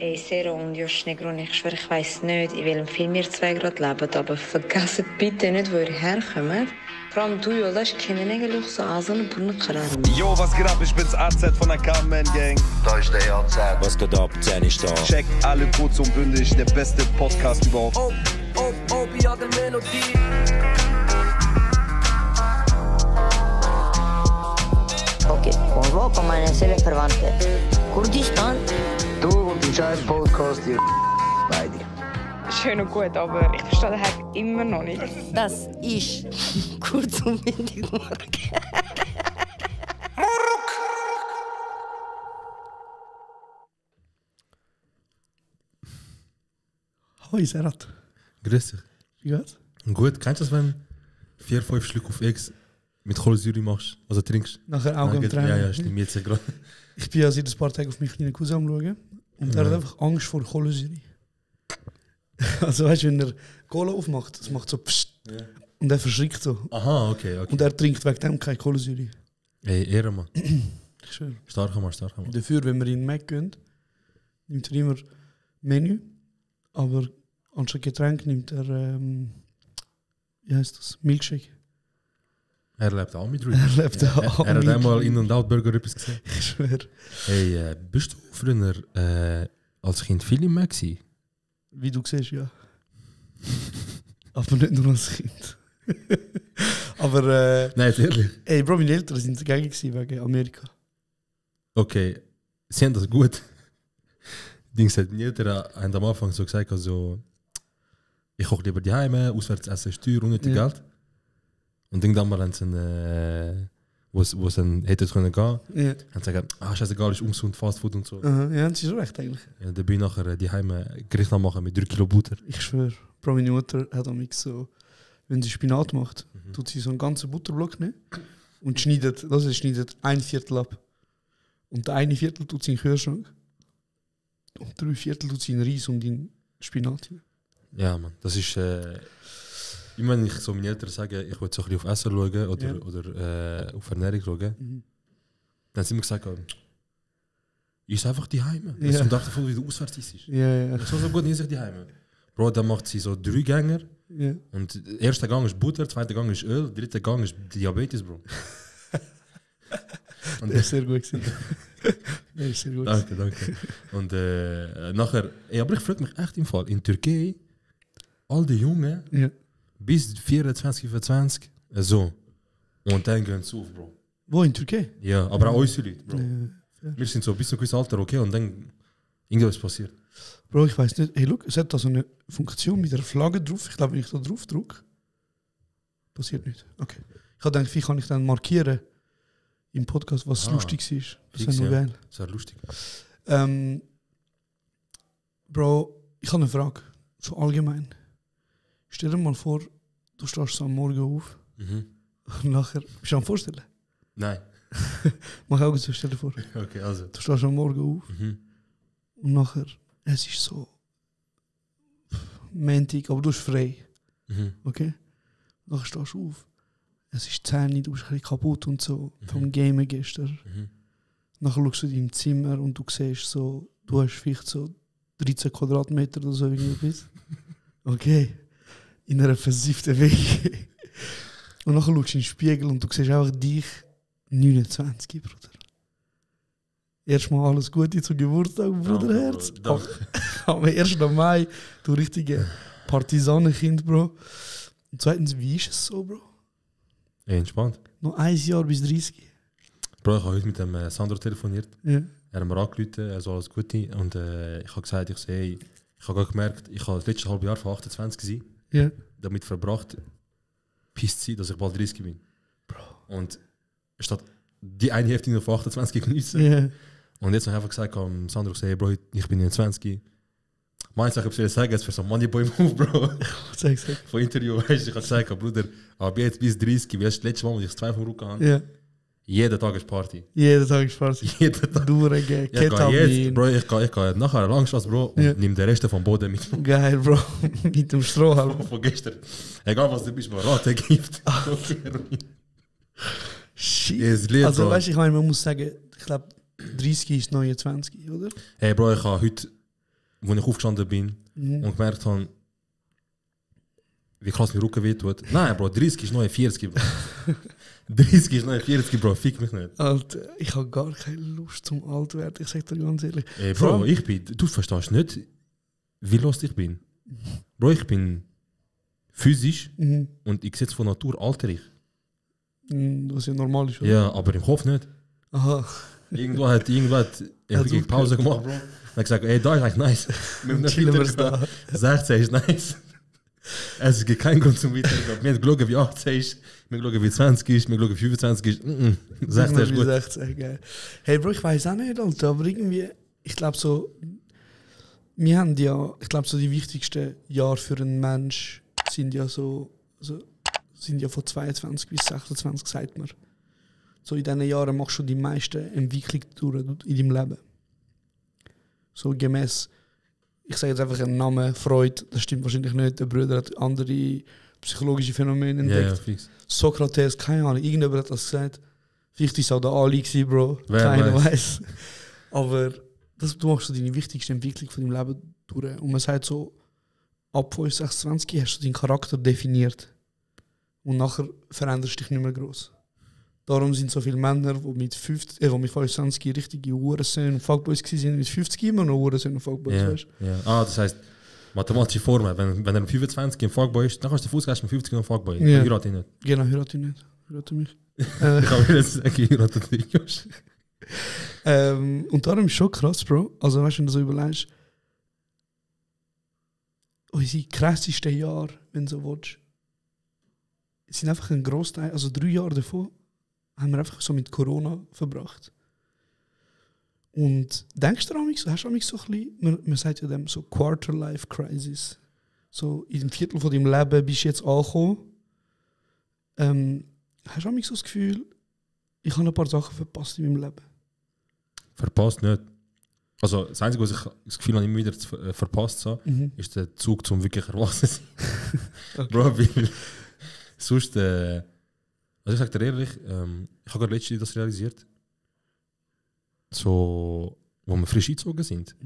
Ey, Sero und Josh Negron, ich schwöre, ich weiss nicht, in welchem Film ihr zwei gerade lebt, aber vergesst bitte nicht, wo ihr herkommt. Vor allem du, Jolas, kennen eigentlich so an so einen Brunnenkarren. Yo, was geht ab? Ich bin's AZ von der Carmen Gang. Da ist der AZ. Was geht ab? 10 ist da. Checkt alle kurz und bündig, der beste Podcast überhaupt. Ja, der Melodie. Okay, von wo kommen meine Seelenverwandte? Kurdistan? Du und die scheiß Podcast, ihr beide. Schön und gut, aber ich verstehe den Hack immer noch nicht. Das ist kurz und windig morgen. Hoi Serhat. Grüß dich. Wie geht's? Gut, kennst du das, wenn 4-5 Schlücke auf X mit Kohlensäure machst, also trinkst? Nachher Augen am Tränen. Ja, stimmt jetzt gerade. Ich bin ja seit ein paar Tagen auf meinen kleinen Cousin am schauen und er hat einfach Angst vor Kohlensäure. Also weißt du, wenn er Cola aufmacht, das macht so pssst und er verschrickt so. Aha, okay. Und er trinkt wegen dem keine Kohlensäure. Ey, Ehrenmann. Ich schwöre. Starker Mann. Dafür, wenn wir in den Mac gehen, nimmt er immer Menü, aber anstatt Getränk nimmt er, wie heißt das, Milkshake. Er lebt auch mit Rücken. Er lebt auch Er hat mit einmal In- und Out-Burger etwas gesehen. Ich schwöre. Hey, bist du früher als Kind viel im Mac gewesen? Wie du siehst, ja. Aber nicht nur als Kind. Aber Nein, ehrlich. ey, Bro, meine Eltern sind dagegen gewesen wegen Amerika. Okay, sie haben das gut. Dings hat meine Eltern haben am Anfang so gesagt, also, ich koche lieber die Heime, auswärts essen ist teuer, unnötig Geld. Und dann mal haben sie wo es dann hätte es können gehen, Ja. haben sie gesagt, scheißegal, ist ungesund, Fastfood und so. Aha, ja, sie ist recht eigentlich. Ja, dann bin ich nachher die Heime Gericht machen mit 3 Kilo Butter. Ich schwöre. Bro, meine Mutter hat am so, wenn sie Spinat macht, tut sie so einen ganzen Butterblock nehmen und schneidet 1/4 ab. Und der 1/4 tut sie in den Kühlschrank. Und 3/4 tut sie in Reis und in Spinat hin. Ja, man, das ist. Immer wenn ich so meine Eltern sage, ich will so ein bisschen auf Essen schauen oder auf Ernährung schauen, dann sind wir gesagt, ist einfach die Heime. Das ist am Tag davon, wie du auswärts ist. Ja. Das ist so gut, nicht sich die Heime. Bro, dann macht sie so 3 Gänger. Ja. Und der erste Gang ist Butter, der zweite Gang ist Öl, der dritte Gang ist Diabetes, Bro. Und Der ist sehr gut gewesen. Der ist sehr gut. Danke. Und nachher, aber ich frage mich echt im Fall, in Türkei, all die Jungen, bis 24, 25, so. Und dann gehen sie auf, Bro. Wo, in Türkei? Ja, aber auch unsere Leute, Bro. Ja. Wir sind so bis zu einem gewissen Alter, okay, und dann irgendwas passiert. Bro, ich weiß nicht. Hey, look, es hat da so eine Funktion mit der Flagge drauf. Ich glaube, wenn ich da drauf drücke, passiert nicht. Okay. Ich habe gedacht, wie kann ich dann markieren im Podcast, was lustig ist. Das wäre noch geil. Das wäre lustig. Bro, ich habe eine Frage. So allgemein. Stell dir mal vor, du stehst so am Morgen auf und nachher. Bist du am Vorstellen? Nein. Mach Augen zu, stell dir vor. Okay, also. Du stehst am Morgen auf und nachher, es ist so Montag, aber du bist frei. Okay? Nachher stehst du auf. Es ist 10, du bist ein bisschen kaputt und so vom Gamen gestern. Nachher schaust du in deinem Zimmer und du siehst so, du hast vielleicht so 13 Quadratmeter oder so irgendwas. Okay? In einer versifften Weg. Und nachher schaust du in den Spiegel und du siehst einfach dich 29, Bruder. Erstmal alles Gute zum Geburtstag, Bruderherz. Am 1. Mai, du richtige Partisanenkind, Bro. Und zweitens, wie ist es so, Bro? Ja, entspannt. Noch 1 Jahr bis 30. Bro, ich habe heute mit dem Sandro telefoniert. Ja. Er hat mir angerufen, also alles Gute. Und ich habe gesagt, ich habe gerade gemerkt, ich habe das letzte halbe Jahr von 28 gewesen, damit verbracht, bis zu sein, dass ich bald 30 bin. Bro. Und statt die eine Hälfte nur von 28 genießen. Yeah. Und jetzt habe ich einfach gesagt, Sandro, hey, Bro, ich bin 20. Meinst du, ich habe sagen, es für so Moneyboy Move, Bro. Sag. Von Interview, weißt du, ich habe gesagt, Bruder, aber jetzt bis 30, wie das letzte Mal, wo ich 2 vom Rücken habe. Ja. Jeden Tag ist Party. Jeden Tag ist Party. Jeden Tag. Durchgehen, Ketamin. Bro, ich gehe nachher eine Langstrasse, Bro, und nehme den Rest vom Boden mit. Geil, Bro. Mit dem Strohhalm. Von gestern. Egal was du bist, man Rate gibt. Shit. Also weißt du, man muss sagen, ich glaube, 30 ist 29, oder? Hey Bro, ich habe heute wo ich aufgestanden bin und gemerkt habe, wie krass mein Rücken wehtut. Nein, Bro, 30 ist neue 40, Bro. 30 ist neue 40, Bro, fick mich nicht. Alter, ich habe gar keine Lust zum alt werden, ich sag dir ganz ehrlich. Ey, Bro, du verstehst nicht, wie lost ich bin. Bro, ich bin physisch und ich sehe von Natur alter ich. Was ja normal ist, oder? Ja, aber im Kopf nicht. Aha. Irgendwo hat ich Pause gemacht, Bro. Und ich gesagt, ey, da ist eigentlich nice. Chillen wir da. 16 ist nice. Es gibt keinen Grund zum Weitergehen. Wir haben geschaut, wie 18 ist, wir haben geschaut, wie 20 ist, wir haben geschaut, wie 25 ist. 16 ist gut. 16, geil. Hey Bro, ich weiß auch nicht, Alter, aber irgendwie, ich glaube so, wir haben ja, ich glaube so die wichtigsten Jahre für einen Mensch sind ja sind ja von 22 bis 26, sagt man. So in diesen Jahren machst du die meisten Entwicklungen durch in deinem Leben. So gemäß, ich sage jetzt einfach einen Namen, Freud, das stimmt wahrscheinlich nicht, der Bruder hat andere psychologische Phänomene entdeckt. Ja, fix. Sokrates, keine Ahnung, irgendjemand hat das gesagt. Vielleicht war es auch der Ali gewesen, Bro, Wer keiner weiß. weiß. Aber du machst so deine wichtigste Entwicklung von deinem Leben durch. Und man sagt so, ab 26 hast du deinen Charakter definiert. Und nachher veränderst du dich nicht mehr gross. Darum sind so viele Männer, die mit 25 richtige Hurensöhne und Fuckboys waren, mit 50 immer noch Hurensöhne und Fuckboys, Ja, weißt du? ja. Ah, das heisst, mathematische Formel, wenn er mit 25 ein Fuckboy ist, dann kannst du den Fußgänger mit 50 noch ein Fuckboy. Ja. Ich heirate ihn nicht. Genau, heirate ich nicht. Heirate mich. Ich kann mir jetzt sagen, ich heirate dich, Josh. Und darum ist schon krass, Bro. Also weißt du, wenn du so überlegst, unsere krassesten Jahre, wenn du so willst, sind einfach ein Großteil, also 3 Jahre davon, haben wir einfach so mit Corona verbracht. Und denkst du hast du so ein bisschen, man sagt ja dem so Quarter-Life-Crisis. So in dem Viertel von deinem Leben bist du jetzt angekommen. Hast du so das Gefühl, ich habe ein paar Sachen verpasst in meinem Leben? Verpasst nicht. Also das Einzige, was ich das Gefühl habe, immer wieder verpasst habe, ist der Zug zum wirklich Erwachsenen. Okay. Bro, weil sonst, also ich sage dir ehrlich, ich habe gerade letztens das realisiert. So, wo wir frisch eingezogen sind,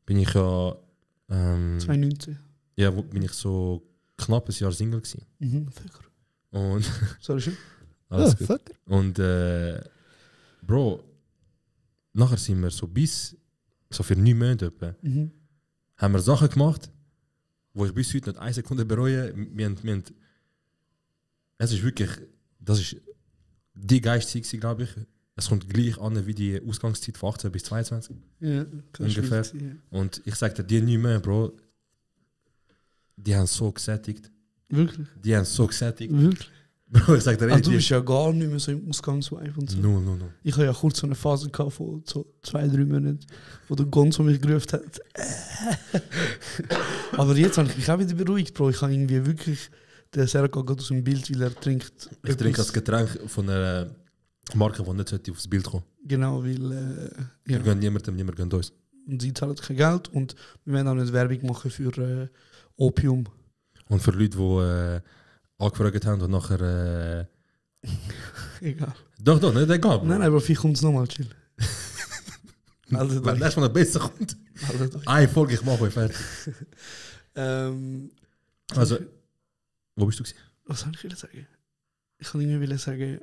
bin ich ja 2019. Ja, bin ich so knapp ein Jahr Single gewesen. Fucker. Und Sorry, schön. alles gut. Und Bro, nachher sind wir so bis so für 9 Monate etwa, haben wir Sachen gemacht, wo ich bis heute nicht 1 Sekunde bereue. Wir haben, es ist wirklich, das ist die Geistzeit, glaube ich. Es kommt gleich an wie die Ausgangszeit von 18 bis 22. Ja, ungefähr. Ja. Und ich sag dir, die 9 Monate, Bro, die haben so gesättigt. Wirklich? Die haben so gesättigt. Wirklich? Bro, ich sag dir, du bist ja gar nicht mehr so im Ausgangsvibe und so. No. Ich hatte ja kurz so eine Phase gehabt von so 2-3 Monaten, wo der Gonzo mich gerufen hat. Aber jetzt habe ich mich auch wieder beruhigt, Bro. Ich habe irgendwie wirklich, der Serka geht aus dem Bild, weil er trinkt. Ich trinke das Getränk von einer Marke, die nicht aufs Bild kommen. Genau, weil wir gehen niemandem, niemand gönnt uns. Und sie zahlen kein Geld und wir werden auch nicht Werbung machen für Opium. Und für Leute, die angefragt haben und nachher... Egal. Doch, nicht egal. Bro. Nein, aber vielleicht kommt es nochmal, chill. Wenn das mal besser kommt. Eine Folge, ich mache euch fertig. Also, wo bist du gewesen? Was soll ich sagen? Ich kann irgendwie sagen,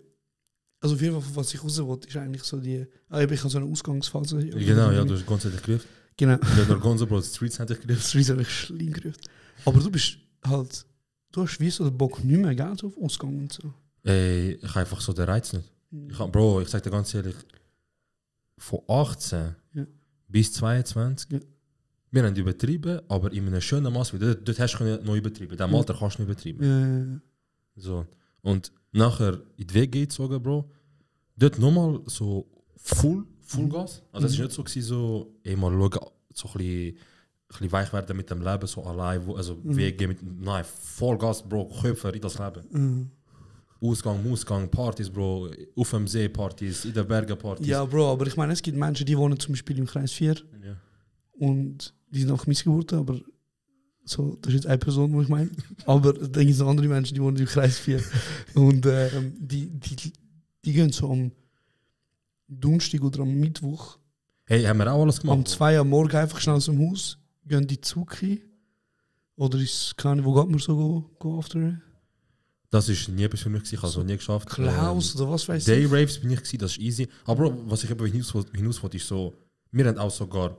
also auf jeden Fall, was ich raus wollte, ist eigentlich so die... ich habe so eine Ausgangsphase. Genau, ja, du hast Gonzo dich gerufen. Genau. Nicht nur Gonzo, Bro, Streets hat dich gerufen. Streets habe ich schlimm gerufen. Aber du bist halt... Du hast wie so den Bock nicht mehr, gell, so auf Ausgang und so. Ich habe einfach so den Reiz nicht. Bro, ich sag dir ganz ehrlich, von 18 bis 22, wir haben übertrieben, aber in einem schönen Maß. Dort hast du noch übertrieben. In diesem Alter kannst du nicht übertrieben. So. Und nachher in die WG gezogen, Bro. Dort nochmal so Fullgas. Also es war nicht so, so mal schauen, so ein bisschen weich werden mit dem Leben, so allein. Also WG mit, nein, Vollgas, Bro, Köpfer in das Leben. Ausgang, Partys, Bro, auf dem See Partys, in den Bergen Partys. Ja, Bro, aber ich meine, es gibt Menschen, die wohnen zum Beispiel im Kreis 4. Ja. Und die sind auch Missgeburten, aber so, das ist jetzt eine Person, die ich meine. Aber dann gibt es noch andere Menschen, die wohnen im Kreis 4. Und die gehen so am Donnerstag oder am Mittwoch. Hey, haben wir auch alles gemacht? Um 2 Uhr am Morgen einfach schnell aus dem Haus, gehen die Zuki? Oder ist es keine, wo geht man so go after? Das ist nie etwas für mich gewesen, ich habe es noch nie geschafft. Klaus oder was weiß Day ich? Raves bin ich gewesen, das ist easy. Aber Bro, was ich eben hinaus wollte, ist so, wir haben auch sogar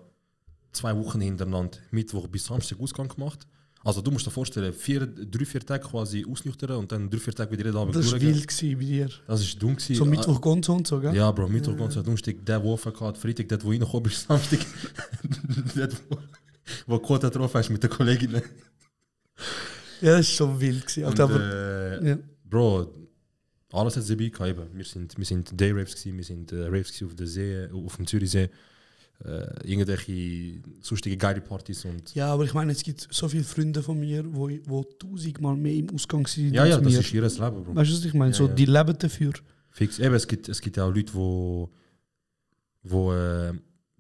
2 Wochen hintereinander Mittwoch bis Samstag Ausgang gemacht. Also du musst dir vorstellen, 3-4 Tage quasi ausnüchtern und dann 3-4 Tage wieder jeden Abend Das war durchgehen. wild gewesen bei dir. Das ist dumm gewesen. So Mittwoch Gonzo und so, gell? Ja, Bro, Mittwoch ganz Donnerstag, der wo gehabt, Freitag, der wo reingekommen ist, Samstag, der wo Quota drauf hast mit den Kolleginnen. Ja, das war schon wild gewesen. Und, Aber, ja. Bro, alles hat sie dabei gehabt. Eben. Wir sind Day Raves gewesen, wir sind Raves gewesen auf der See, auf dem Zürichsee. Irgendwelche sonstige geile Partys und... Ja, aber ich meine, es gibt so viele Freunde von mir, wo 1000-mal mehr im Ausgang sind. Ja, als das mir. ist ihr Leben, Bro. Weißt du, was ich meine? Ja, so, ja. die leben dafür. Fix. Eben, es gibt ja auch Leute, wo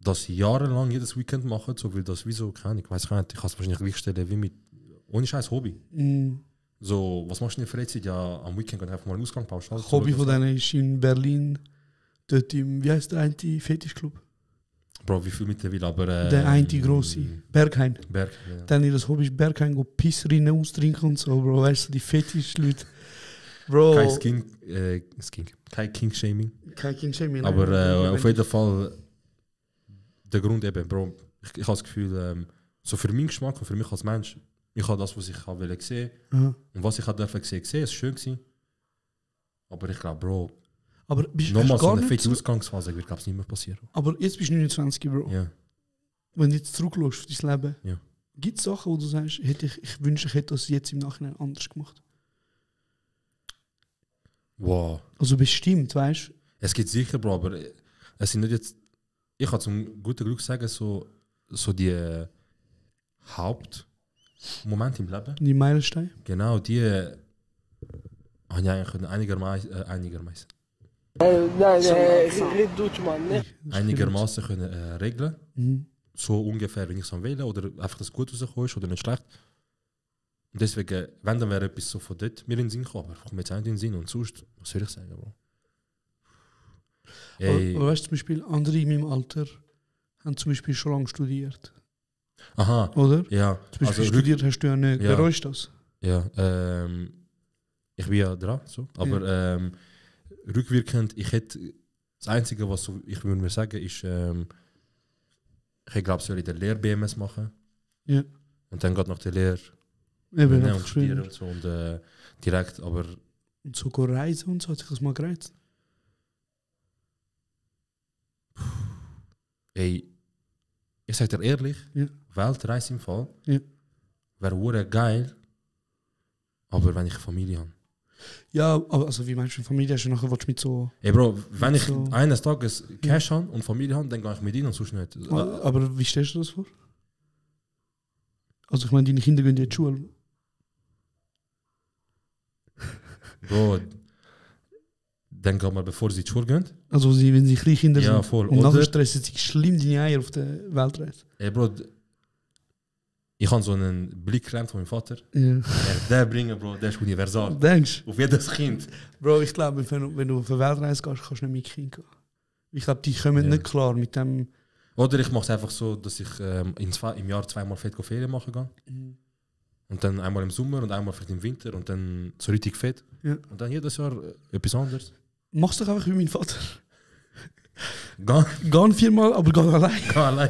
das jahrelang jedes Weekend machen, so weil das wie so, keine Ahnung, ich weiß gar nicht, ich kann es wahrscheinlich gleichstellen wie mit, ohne scheiß Hobby. So, was machst du in der Freizeit? Ja, am Weekend kann ich einfach mal einen Ausgang pauschal. Hobby von denen ist in Berlin, dort im, wie heißt der eine Fetischclub? Bro, wie viel mittlerweile, aber... Der eine grosse, Berghain. Berg, ja. Dann ihr Hobby ist Berghain, go Pissrinnen austrinken und so, Bro, weißt du, die Fetischleute. Bro. Kein King-Shaming. Kein King-Shaming. Aber auf jeden Fall der Grund eben, Bro, ich habe das Gefühl, so für meinen Geschmack und für mich als Mensch, ich habe das, was ich wollte sehen. Aha. Und was ich durfte sehen, es war schön gewesen. Aber ich glaube, Bro, aber bist nochmal so gar eine nicht fette so, Ausgangsphase wird, glaube ich, nicht mehr passieren. aber jetzt bist du 29, Bro. Ja. Wenn du jetzt zurückschaust auf dein Leben, Ja. gibt es Sachen, wo du sagst, ich wünsche, ich hätte das jetzt im Nachhinein anders gemacht? Wow. Also bestimmt, weißt du? Es gibt sicher, Bro, aber es sind nicht jetzt. Ich kann zum guten Glück sagen, so die Hauptmomente im Leben. Die Meilensteine. Genau, die habe ich eigentlich einigermaßen können regeln. Mhm. So ungefähr, wenn ich es wählen oder einfach das gut rausgekommen ist oder nicht schlecht. Und deswegen, wenn dann wäre etwas so von dort mir in den Sinn gekommen, aber ich komme jetzt auch nicht in den Sinn und sonst, was soll ich sagen, Bro? Aber weißt du, zum Beispiel andere in meinem Alter haben zum Beispiel schon lange studiert. Aha, Oder? ja. Zum Beispiel studiert hast du ja nicht. Ja. Bereust du das? Ja, ich bin ja dran, so. Aber rückwirkend, das Einzige, was so, ich würde mir sagen, ist, ich glaube, soll ich den Lehr-BMS machen. Ja. Und dann geht nach der Lehre Eben, und studieren und so. Und direkt, aber... Und so go reisen und so, hat sich das mal gereizt? Ey, ich sag dir ehrlich, Ja. Weltreise im Fall Ja. wäre geil, aber wenn ich eine Familie habe. Ja, aber also wie meinst du, Familie hast du nachher willst du mit so... Ey Bro, wenn ich So. eines Tages Cash habe und Familie habe, dann gehe ich mit ihnen und sonst nicht. Aber wie stellst du das vor? Also ich meine, deine Kinder gehen in die Schule. Bro, dann gehen wir, bevor sie in die Schule gehen. Also wenn sie kleine Kinder Ja, sind. voll. Und nachher Oder- stressen sie schlimm deine Eier auf der Weltreise. Ey Bro, ich habe so einen Blick gelernt von meinem Vater. Ja. Der bringen, Bro, der ist universal. Denkst du? Auf jedes Kind. Bro, ich glaube, wenn du auf eine Weltreise gehst, kannst du nicht mit Kind gehen. Ich glaube, die kommen Ja. nicht klar mit dem... Oder ich mache es einfach so, dass ich im Jahr 2-mal fett Ferien machen kann. Und dann einmal im Sommer und einmal vielleicht im Winter und dann so richtig fett. Ja. Und dann jedes Jahr etwas anderes. Mach's doch einfach wie mein Vater. Geh Geh 4-mal, aber geh allein. allein.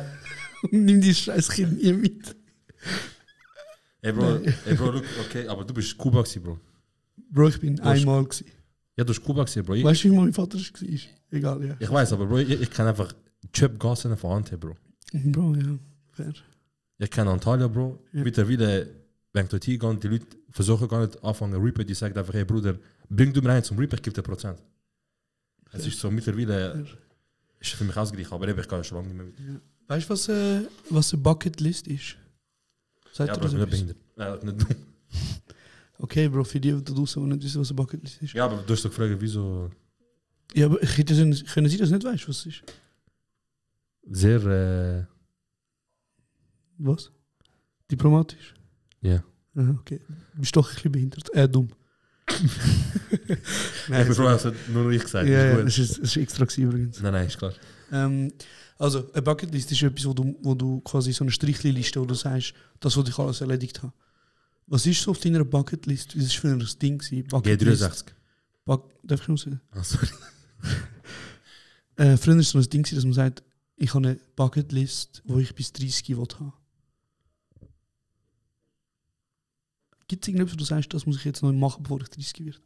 Und nimm die scheiß Kind nie mit. Ey Bro, look, okay, aber du bist Kuba gewesen, Bro. Bro, ich bin Du hast- einmal gewesen. Ja, du bist Kuba gewesen, Bro. Weißt du, wie mein Vater war? Egal, ja. Ich weiß, aber Bro, ich kann einfach Chöp Gassen von Hand haben, Bro. Bro, ja. Fair. Ich kenne Antalya, Bro. Ja. Mittlerweile, wenn ich dort hingehe, die Leute versuchen gar nicht anfangen zu rappen, die sagen einfach, hey Bruder, bring du mir rein zum Rappen, ich gebe dir Prozent. Es ist so mittlerweile, ist für mich ausgeglichen, aber eben, ich kann ja schon lange nicht mehr mit. Weißt du, was eine Bucketlist ist? Sagt Ja, dir aber das ich bin etwas? nicht behindert. Nicht dumm. Okay, Bro, für die da draußen, die nicht wissen, was eine Bucketlist ist. Ja, aber du hast doch gefragt, wieso Ja, aber können Sie das nicht weißt, was es ist? sehr, Was? Diplomatisch? ja. Aha, okay. Du bist doch ein bisschen behindert. Dumm. Nein, Ich bin froh, dass es nur ich gesagt ja, habe. das ist extra gewesen, übrigens. Nein, ist klar. Also, eine Bucketlist ist etwas, wo du quasi so eine Strichliste, wo du sagst, das, was ich alles erledigt habe. Was ist so auf deiner Bucketlist? Was war für ein Ding? G63. Darf ich noch sagen? Ah, sorry. Früher war es so ein Ding, dass man sagt, ich habe eine Bucketlist, wo ich bis 30 haben. Gibt es irgendetwas, wo du sagst, das muss ich jetzt noch machen, bevor ich 30 werde?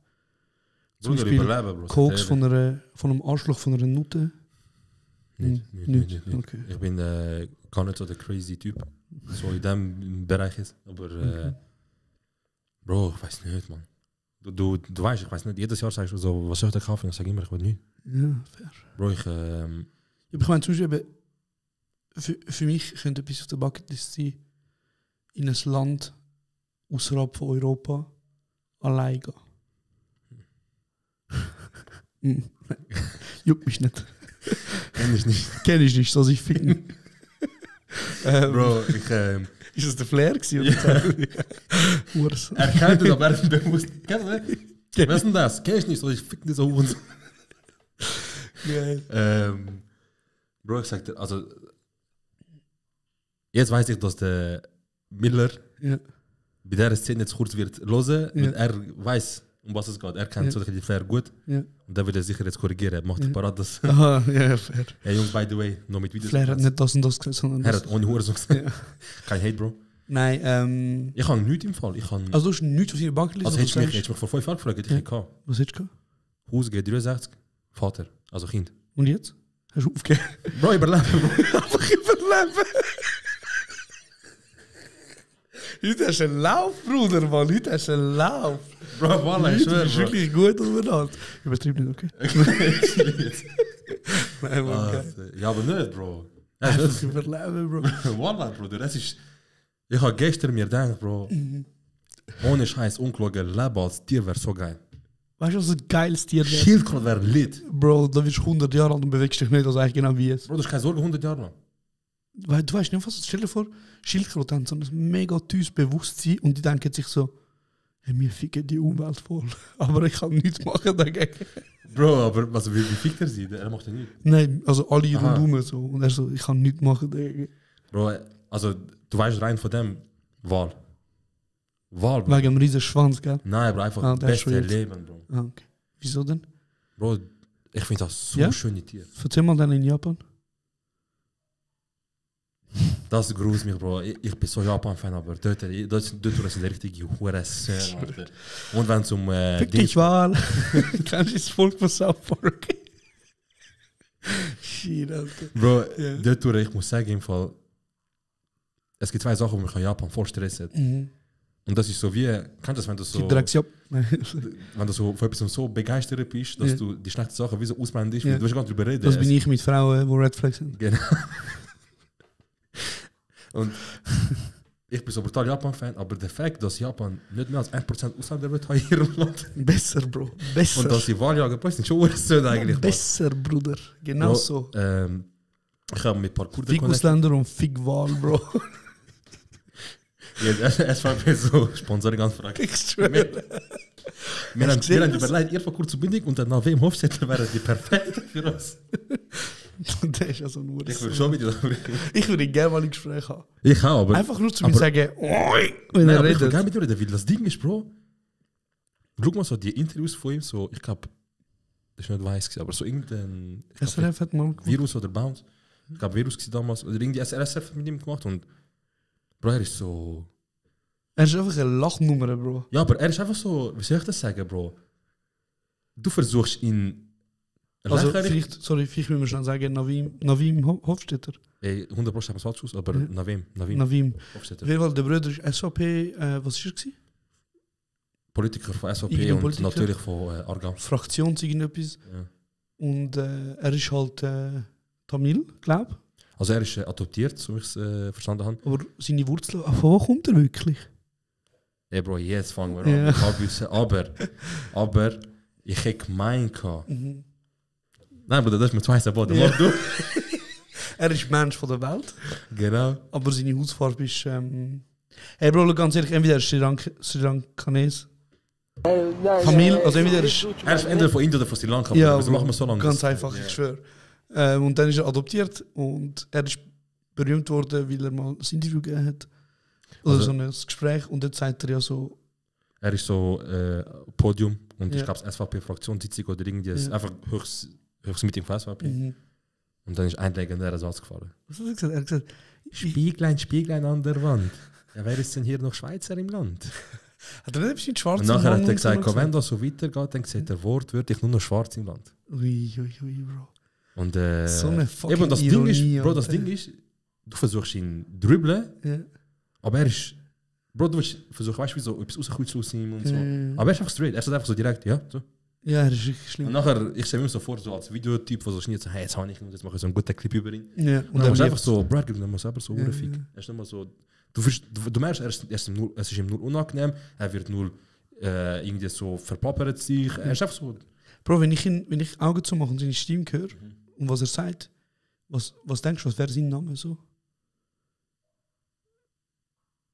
Zum Bruder, Beispiel überleben, Bro. Koks von einem Arschloch von einer Nutte? Nicht. Okay. Ich bin gar nicht so der crazy Typ, so in diesem Bereich ist. Aber Bro, ich weiß nicht, man. Du weißt, ich weiß nicht, jedes Jahr sagst du so, was soll ich da kaufen? Ich sage immer, ich will nicht. Ja, fair. Bro, Ich meine, zum Beispiel, für mich könnte etwas auf der Bucketlist sein, in ein Land außerhalb von Europa allein gehen. Juckt mich nicht. kenn ich nicht. Kenn ich nicht, soll ich ficken. Bro, Ist das der Flair gewesen? Urs. Er kennt es, aber er ist bewusst. Kennst du das? Was ist denn das? Kenn ich nicht, soll ich ficken das auf uns? Geil. Bro, ich sag dir, also jetzt weiß ich, dass der Miller bei der Szene jetzt kurz wird hören, weil er weiß, um was es geht. Er kennt so die Flair gut und da wird er sicher jetzt korrigieren. Er macht parat das. Aha, ja, fair. Ja, Jungs, by the way, noch mit Videos. Flair hat nicht das und das gesagt, sondern Er hat ohne Huren gesagt. Kein Hate, Bro. Nein, Ich habe nichts im Fall. also du hast nichts auf deiner Bucketlist? Also hättest du mich vor 5 Jahren gefragt, hätte ich gehabt. Was hättest du gehabt? Haus G63, Vater, also Kind. Und jetzt? Hast du aufgegeben? Bro, überleben, Bro. Einfach überleben! Heute hast du einen Lauf, Bruder, Mann. Heute hast du einen Lauf. Bro, voilà, ich schwöre, Du bist Bro. wirklich gut umeinander. Übertrieb nicht, okay? Nein, Mann, geil. Ja, aber nicht, Bro. Einfach überleben, Bro. Wallah, Bruder, das ist... Ich habe gestern mir gedacht, Bro, ohne Scheiß, ungelogen, Leben als Tier wäre so geil. Weißt du, was ein geiles Tier wäre? Schildkröte wäre lit. Bro, da wirst du 100 Jahre alt und bewegst dich nicht, also eigentlich genau wie es. Bro, du hast keine Sorge, 100 Jahre lang. Weil du weißt nicht, was, stell dir vor, Schildkröten haben so ein mega teures Bewusstsein und die denken sich so, hey, wir ficken die Umwelt voll. Aber ich kann nichts machen dagegen. Bro, aber also, wie fickt er sie? Er macht ja nichts. Nein, also alle Aha. rundum so. Und er so, ich kann nichts machen dagegen. Bro, also du weißt rein von dem, Wahl. Wahl, Bro. Wegen einem riesen Schwanz, gell? Nein, Bro, einfach Ah, das der ist beste schon jetzt. Leben, Bro. Ah, okay. Wieso denn? Bro, ich finde das so Ja? schöne Tier. Erzähl mal dann in Japan. Das grüßt mich, Bro. Ich bin so Japan-Fan, aber dort ist der richtige Hurensohn, Alter. Und wenn es um Fick dich mal. Kennst du das Volk von South Park? Shit, Alter. Bro, Ja. dort, ich muss sagen, im Fall, es gibt zwei Sachen, die mich an Japan voll stressen. Mhm. Und das ist so wie, kennst du das, wenn du so, Die Drecksjob. wenn du so von etwas so begeistert bist, dass Ja. du die schlechten Sachen wie so ausblendest, Ja. du willst gar nicht drüber reden. Das bin ich mit Frauen, die Red Flags sind. Genau. Und ich bin so brutal Japan-Fan, aber der Fakt, dass Japan nicht mehr als 1% Ausländer wird in ihrem Land Besser, Bro. Besser. und dass die Wahljager sind schon Ursön eigentlich. Besser, Bruder. Genau Bro, so. Ich habe mit Parkour Fick Ausländer und Fick Wahl, Bro. SVP so Sponsoring-Anfrage. Ich schwöre. Wir haben gesehen, das? überlegt, ihr Parkour zu binden und dann nach wem Hofstetter wäre die perfekt für uns. Der ist ja so ein Ich würde schon mit dir Ich würde ihn gerne mal ein Gespräch haben. Ich auch, aber... Einfach nur zu mir aber- sagen, «Oi», wenn Nein, er aber ich will redet. gerne mit dir reden, weil das Ding ist, Bro. Schau mal so die Interviews von ihm, so, ich glaube, das war nicht weiss, aber so irgendein ich glaub, SRF hat mal gemacht. Virus oder Bounce. Ich glaube, Virus war damals, oder irgendwie SRF hat mit ihm gemacht und Bro, er ist so... Er ist einfach eine Lachnummer, Bro. Ja, aber er ist einfach so, wie soll ich das sagen, Bro? Du versuchst ihn... Also lächerlich- vielleicht müssen wir schon sagen, Navim Hofstetter. Ey, 100% haben es falsch aus, aber Ja. Navim Navim. Hofstetter. Auf jeden Fall, der Bruder ist SVP, was war er? Politiker von SVP Irgendein und Politiker. natürlich von Aargau. Fraktions irgendetwas. Ja. Und er ist halt Tamil, glaube ich. Also er ist adoptiert, so wie ich es verstanden habe. Aber seine Wurzeln, von wo kommt er wirklich? Ey Bro, jetzt fangen wir Ja. an mit Halbwissen. Aber ich hätte gemeint gehabt. Mhm. Nein, Bruder, das ist mir zwei Saboten. Ja. Mach du. Er ist Mensch von der Welt, Genau. aber seine Hautfarbe ist... Hey Bro, ganz ehrlich, entweder er ist Sri Lankanes Familie, also entweder ist... Er ist entweder von Indien oder von Sri Lanka. Ja, also machen wir so lange. Ganz einfach, ich schwöre. Und dann ist er adoptiert und er ist berühmt worden, weil er mal ein Interview gegeben hat. Oder Also- so ein Gespräch und jetzt sagt er ja so... Er ist so Podium und Ja. ich glaube, SVP-Fraktionssitzung oder irgendwie Ja. einfach höchstes Meeting von SVP. Mhm. Und dann ist ein legendärer Satz gefallen. Was hat er gesagt? Er hat gesagt, Spieglein an der Wand. Ja, wer ist denn hier noch Schweizer im Land? hat er nicht ein bisschen schwarz Und nachher hat er gesagt, wenn das so weitergeht, dann sieht er wortwörtlich nur noch schwarz im Land. Ui, Bro. Und So eine fucking eben das Ironie, Ding ist, Bro, das Alter. Ding ist, du versuchst ihn dribbeln, Ja. aber er ist, Bro, du versuchst, weißt du, wie so etwas rauskriegst aus ihm und so. Aber er ist einfach straight, er ist einfach so direkt, ja, so. Ja, er ist richtig schlimm. Und nachher, ich stelle mir so vor, so als Videotyp, wo so schnell so, hey, jetzt habe ich ihn und jetzt mache ich so einen guten Clip über ihn. Ja, Und dann ist er einfach so, Brad gibt ihm selber so Ja, urfick. ja. Er ist nicht mal so, du merkst, es ist ihm nur unangenehm, er wird nur irgendwie so verpappert sich, er ist einfach so, Bro, wenn ich Augen zu mache und seine Stimme höre und was er sagt, was denkst du, was wäre sein Name so?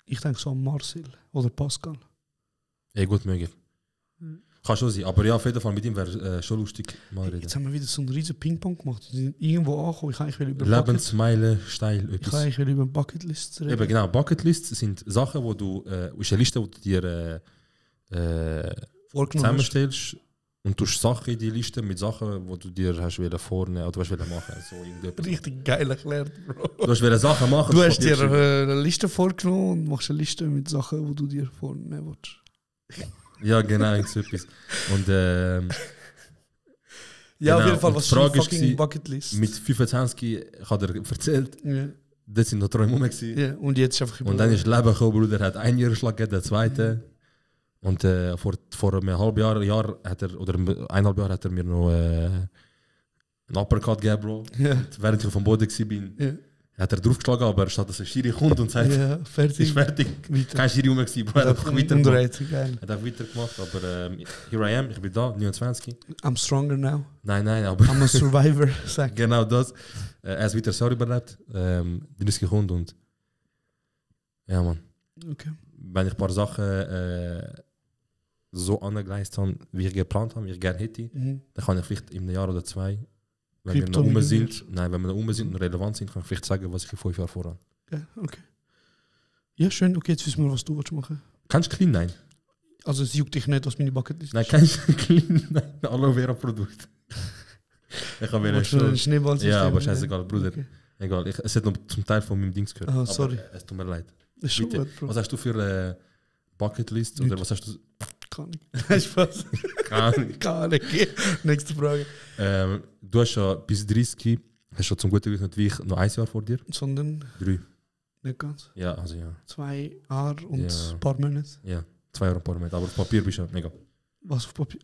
Ich denke so an Marcel oder Pascal. ja gut möglich. Kann schon sein, aber ja, auf jeden Fall mit ihm wäre schon lustig mal reden. Jetzt haben wir wieder so einen riesen Ping-Pong gemacht. Wir sind irgendwo angekommen. Ich kann eigentlich über Lebensmeile, steil, Ich etwas. kann eigentlich über Bucketlist reden. Eben genau, Bucketlists sind Sachen, wo du, ist eine Liste, wo du dir Vorgenommen hast. zusammenstellst und du Sachen in die Liste mit Sachen, wo du dir hast vorne oder hast machen. So irgendetwas. Richtig geil erklärt, Bro. Du hast Sachen machen. Du hast dir probierst eine Liste vorgenommen und machst eine Liste mit Sachen, die du dir vornehmen willst. ja, genau, so etwas. Und Ja, Genau, auf jeden Fall, und was die Frage ist die ist fucking sie, Bucketlist? mit 25 hat er erzählt, Ja, das sind noch 3 Monate gewesen. ja, und jetzt ist einfach Und dann ist Leben gekommen, Bruder, hat ein Jahr Schlag gegeben, der zweite. Und vor einem halben Jahr hat er, oder 1,5 Jahr hat er mir noch einen Uppercut gegeben, Bro. Ja. Und während ich auf dem Boden war, Ja, hat er draufgeschlagen, aber statt dass ein Schiri kommt und sagt, ja, es fertig. ist fertig. Weiter. Kein Schiri rum gewesen, Bro. Er hat einfach weitergemacht. Umdreht, geil. Er hat weitergemacht, aber here I am, ich bin da, 29. I'm stronger now. Nein, aber I'm a survivor, sag. genau das. Er ist wieder sorry überlebt, 30 Sekunden und ja, Mann. Okay. Wenn ich ein paar Sachen so angegleist habe, wie ich geplant habe, wie ich gerne hätte, Mhm. dann kann ich vielleicht in einem Jahr oder 2, wenn wir noch Kryptomillionär. wenn wir noch sind und relevant sind, kann ich vielleicht sagen, was ich in 5 Jahren vorhabe. Ja, okay. Ja, schön. Okay, jetzt wissen wir, was du willst machen. Kannst du Clean Nein? Also es juckt dich nicht, was meine Bucketlist Nein, kennst du Clean Nein? Aloe Vera Produkt. Ich habe wieder Willst du ein Schneeballsystem? Ja, aber scheißegal, Bruder. Okay. Egal, es hat noch zum Teil von meinem Dings gehört. Ah, aber sorry. Es tut mir leid. Das ist schon Bitte. gut, Bro. Was hast du für eine Bucketlist? Oder Nichts. was hast du? Kann ich. Spaß. Keine Ahnung. Kann ich. Nächste Frage. Du hast ja bis 30, hast schon zum guten Glück nicht wie ich noch 1 Jahr vor dir. Sondern 3. nicht ganz. Ja, also ja. 2 Jahre und Ja. ein paar Monate. Ja, 2 Jahre ein paar Monate. Aber auf Papier bist du ja mega. Was auf Papier?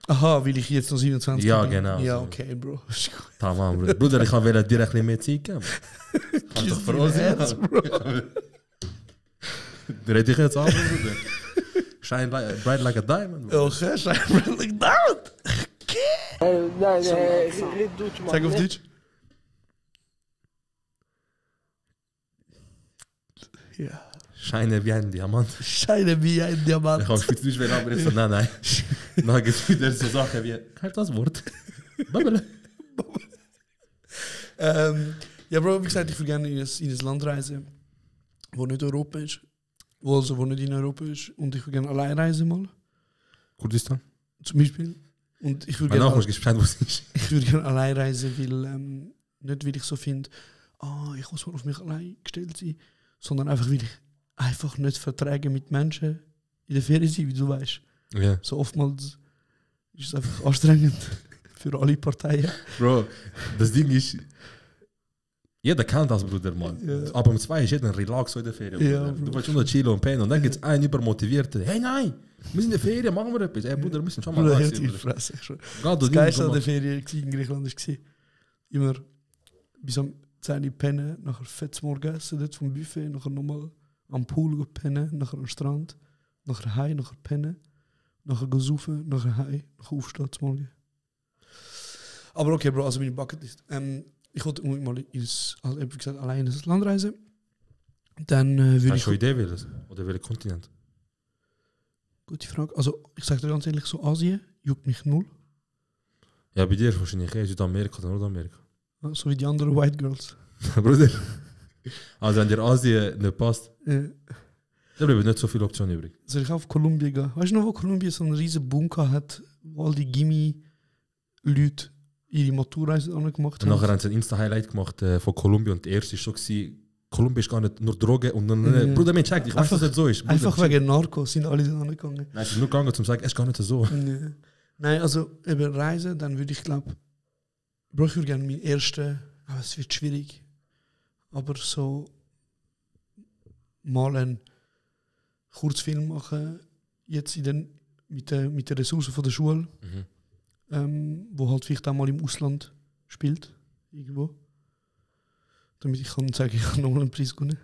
Aha, weil ich jetzt noch 27 Ja, bin. genau, Ja, so. okay, Bro. Ist gut. Tamam, Bruder. Bruder, ich kann dir ein bisschen mehr Zeit geben. Kann doch froh sein. Herz, Bro. Red dich jetzt an, Bruder. Shine bright like a diamond. Okay, scheinbar like that. Sag auf Deutsch. Ja. Shine wie ein Diamant. Scheine wie ein Diamant. Ich habe Schweizerdeutsch werden, aber jetzt so, nein. Dann gibt es wieder so Sachen wie, halt das Wort. Babbele. Ja, Bro, wie gesagt, ich würde gerne in ein Land reisen, wo nicht Europa ist. Wo nicht in Europa ist. Und ich würde gerne allein reisen mal. Kurdistan? Zum Beispiel. Und ich würde Mein Nachbar gerne, ist gespannt, wo es ist. ich würde gerne allein reisen, nicht weil ich so finde, ich muss mal auf mich allein gestellt sein, sondern einfach, weil ich einfach nicht verträge mit Menschen in der Ferien sein, wie du weißt. Ja. So oftmals ist es einfach anstrengend für alle Parteien. Bro, das Ding ist, jeder kennt das, Bruder, Mann. Ja. Aber um 2 ist jeder relax so in der Ferien. Ja, Bruder. Bro. Du willst nur chillen und pennen. Und dann gibt es einen übermotivierten, hey nein, wir sind in der Ferien, machen wir etwas. Ey, Bruder, wir müssen schon mal Bruder, da hält sein, die Bruder. Fresse. Ich schon. Gerade Das du Geilste Ding, an der komm Ferien in Griechenland war, immer bis am 10 Uhr pennen, nachher fettes Morgen essen dort vom Buffet, nachher nochmal am Pool pennen, nachher am Strand, nachher heim, nachher pennen, nachher go saufen, nachher heim, nachher aufstehen zum Morgen. Aber okay, Bro, also meine Bucketlist. Ich wollte unbedingt mal also wie gesagt, allein in das Land reisen. Dann mal. würde Hast ich... du eine Idee, welches? Oder welcher Kontinent? Gute Frage. Also, ich sage dir ganz ehrlich, so Asien juckt mich null. Ja, bei dir ist wahrscheinlich Südamerika oder Nordamerika. So wie die anderen White Girls. Bruder. Also wenn dir Asien nicht passt, Ja. dann bleiben nicht so viele Optionen übrig. Soll ich auf Kolumbien gehen? Weißt du noch, wo Kolumbien so einen riesen Bunker hat, wo all die Gimmi-Leute ihre Maturreise gemacht Und haben? nachher haben sie ein Insta-Highlight gemacht von Kolumbien und der erste war so, Kolumbien ist gar nicht nur Drogen und dann, Bruder, mir checkt, ich weiß, dass das so ist. Bruder, Einfach wegen Narcos sind alle da angegangen. Nein, es ist nur gegangen, um zu sagen, es ist gar nicht so. Nee. Nein, also eben Reisen, dann würde ich glaube, ich würde gerne meinen ersten, aber es wird schwierig, aber so mal einen Kurzfilm machen, jetzt mit den Ressourcen von der Schule, wo halt vielleicht auch mal im Ausland spielt, irgendwo. Damit ich kann sagen, ich habe nochmal einen Preis gewonnen.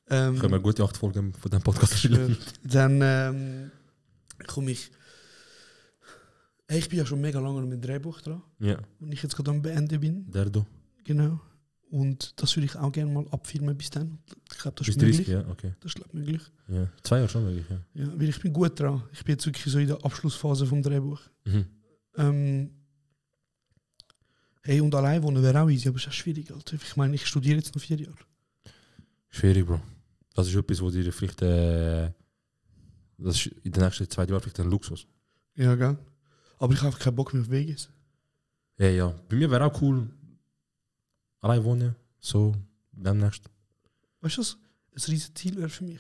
Können wir gute 8 Folgen von diesem Podcast spielen? Dann komme ich. Hey, ich bin ja schon mega lange mit dem Drehbuch dran. Ja. Und ich jetzt gerade am Beenden bin. Der da. Genau. Und das würde ich auch gerne mal abfilmen bis dann. Ich glaube, das Bis ist möglich. 30, ja, okay. Das ist glaub, möglich. Ja. 2 Jahre schon möglich, ja. Ja, weil ich bin gut dran. Ich bin jetzt wirklich so in der Abschlussphase vom Drehbuch. Hey, und allein wohnen wäre auch easy, aber es ist auch schwierig. Alter. Ich meine, ich studiere jetzt noch 4 Jahre. Schwierig, Bro. Das ist etwas, wo dir vielleicht das ist in den nächsten 2 Jahren vielleicht ein Luxus. Ja, gell? Aber ich habe keinen Bock mehr auf Vegas. Ja, ja. Bei mir wäre auch cool, allein wohnen, so, demnächst. Weißt du was? Ein riesiges Ziel wäre für mich.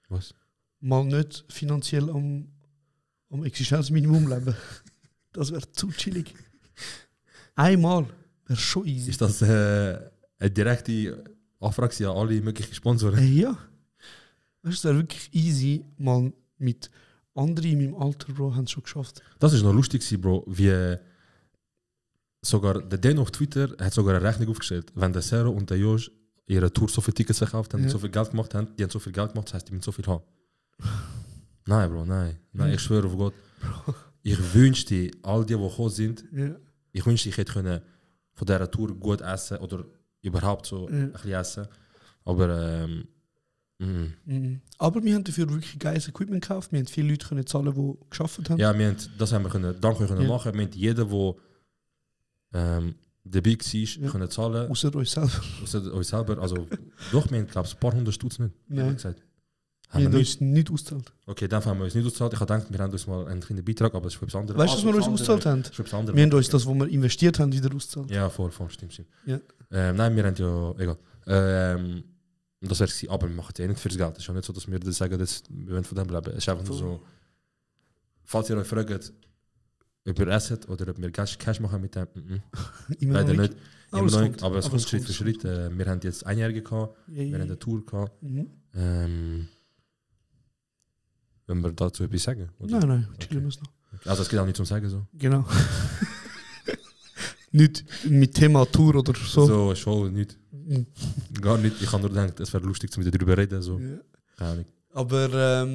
Was? Mal nicht finanziell am Existenzminimum leben. Das wäre zu chillig. Einmal wäre schon easy. Ist das eine direkte Anfrage an alle möglichen Sponsoren? Ja. Weißt du, es wäre wirklich easy, mal mit anderen in meinem Alter, Bro, haben es schon geschafft. Das ist noch lustig, Bro, wie sogar der Dan auf Twitter hat sogar eine Rechnung aufgestellt. Wenn der Sero und der Josh ihre Tour so viele Tickets verkauft haben, so viel Geld gemacht haben, die haben so viel Geld gemacht, das heisst, die müssen so viel haben. Nein, Bro, nein. Nein, ich schwöre auf Gott. Ich wünschte, all die gekommen sind, ich wünschte, ich hätte können von dieser Tour gut essen oder überhaupt so ein bisschen essen. Aber Aber wir haben dafür wirklich geiles Equipment gekauft. Wir haben viele Leute können zahlen, die gearbeitet haben. ja, das haben wir können, danke können machen. Wir haben jeden, der dabei war, können zahlen. Außer euch selber. Außer uns selber. Also, doch, wir haben, glaube ich, ein paar hundert Stutz nicht. Nein. Gesagt. Wir haben uns nicht ausgezahlt. Okay, dann haben wir uns nicht ausgezahlt. Ich habe gedacht, wir haben uns mal einen kleinen Beitrag, aber das ist für etwas anderes. Weißt du, was wir uns ausgezahlt haben? Das ist für etwas anderes. Wir haben uns das, was wir investiert haben, wieder ausgezahlt. Ja, voll, stimmt. Ja. Nein, wir haben ja, egal. Das wäre es, aber wir machen es ja nicht fürs Geld. Es ist ja nicht so, dass wir das sagen, dass wir wollen von dem leben. Es ist einfach nur so, falls ihr euch fragt, ob ihr essen oder ob wir Cash machen mit dem, leider nicht. Immer noch nicht, aber es kommt Schritt für Schritt. Wir haben jetzt Einjährige gehabt, wir haben eine Tour gehabt. Wenn wir dazu etwas sagen? Oder? Nein, chillen wir es noch. Also es geht auch nicht zum Sagen so? Genau. Nicht mit Thema Tour oder so. So, schon nicht. Gar nicht. Ich habe nur gedacht, es wäre lustig, mit darüber reden. So. Ja. Keine Ahnung. Aber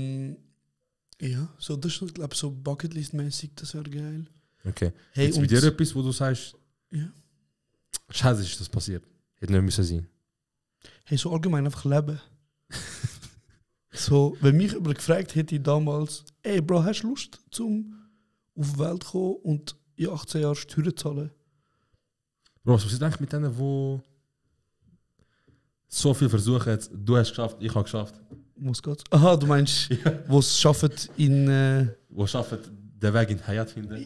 ja, so, das ist, glaube ich, so Bucketlist-mäßig, das wäre geil. Okay. Hey, jetzt bei dir etwas, wo du sagst, ja. Scheiße, ist das passiert. Hätte nicht müssen sein. Hey, so allgemein einfach leben. So, wenn mich jemand gefragt hätte damals, ey Bro, hast du Lust, zum auf die Welt zu kommen und in 18 Jahren Steuern zahlen? Bro, was passiert eigentlich mit denen, die so viel versuchen, du hast es geschafft, ich habe geschafft. Was geht's? Aha, du meinst, wo es schaffen in... Wo schaffen, den Weg in die Hayat finden.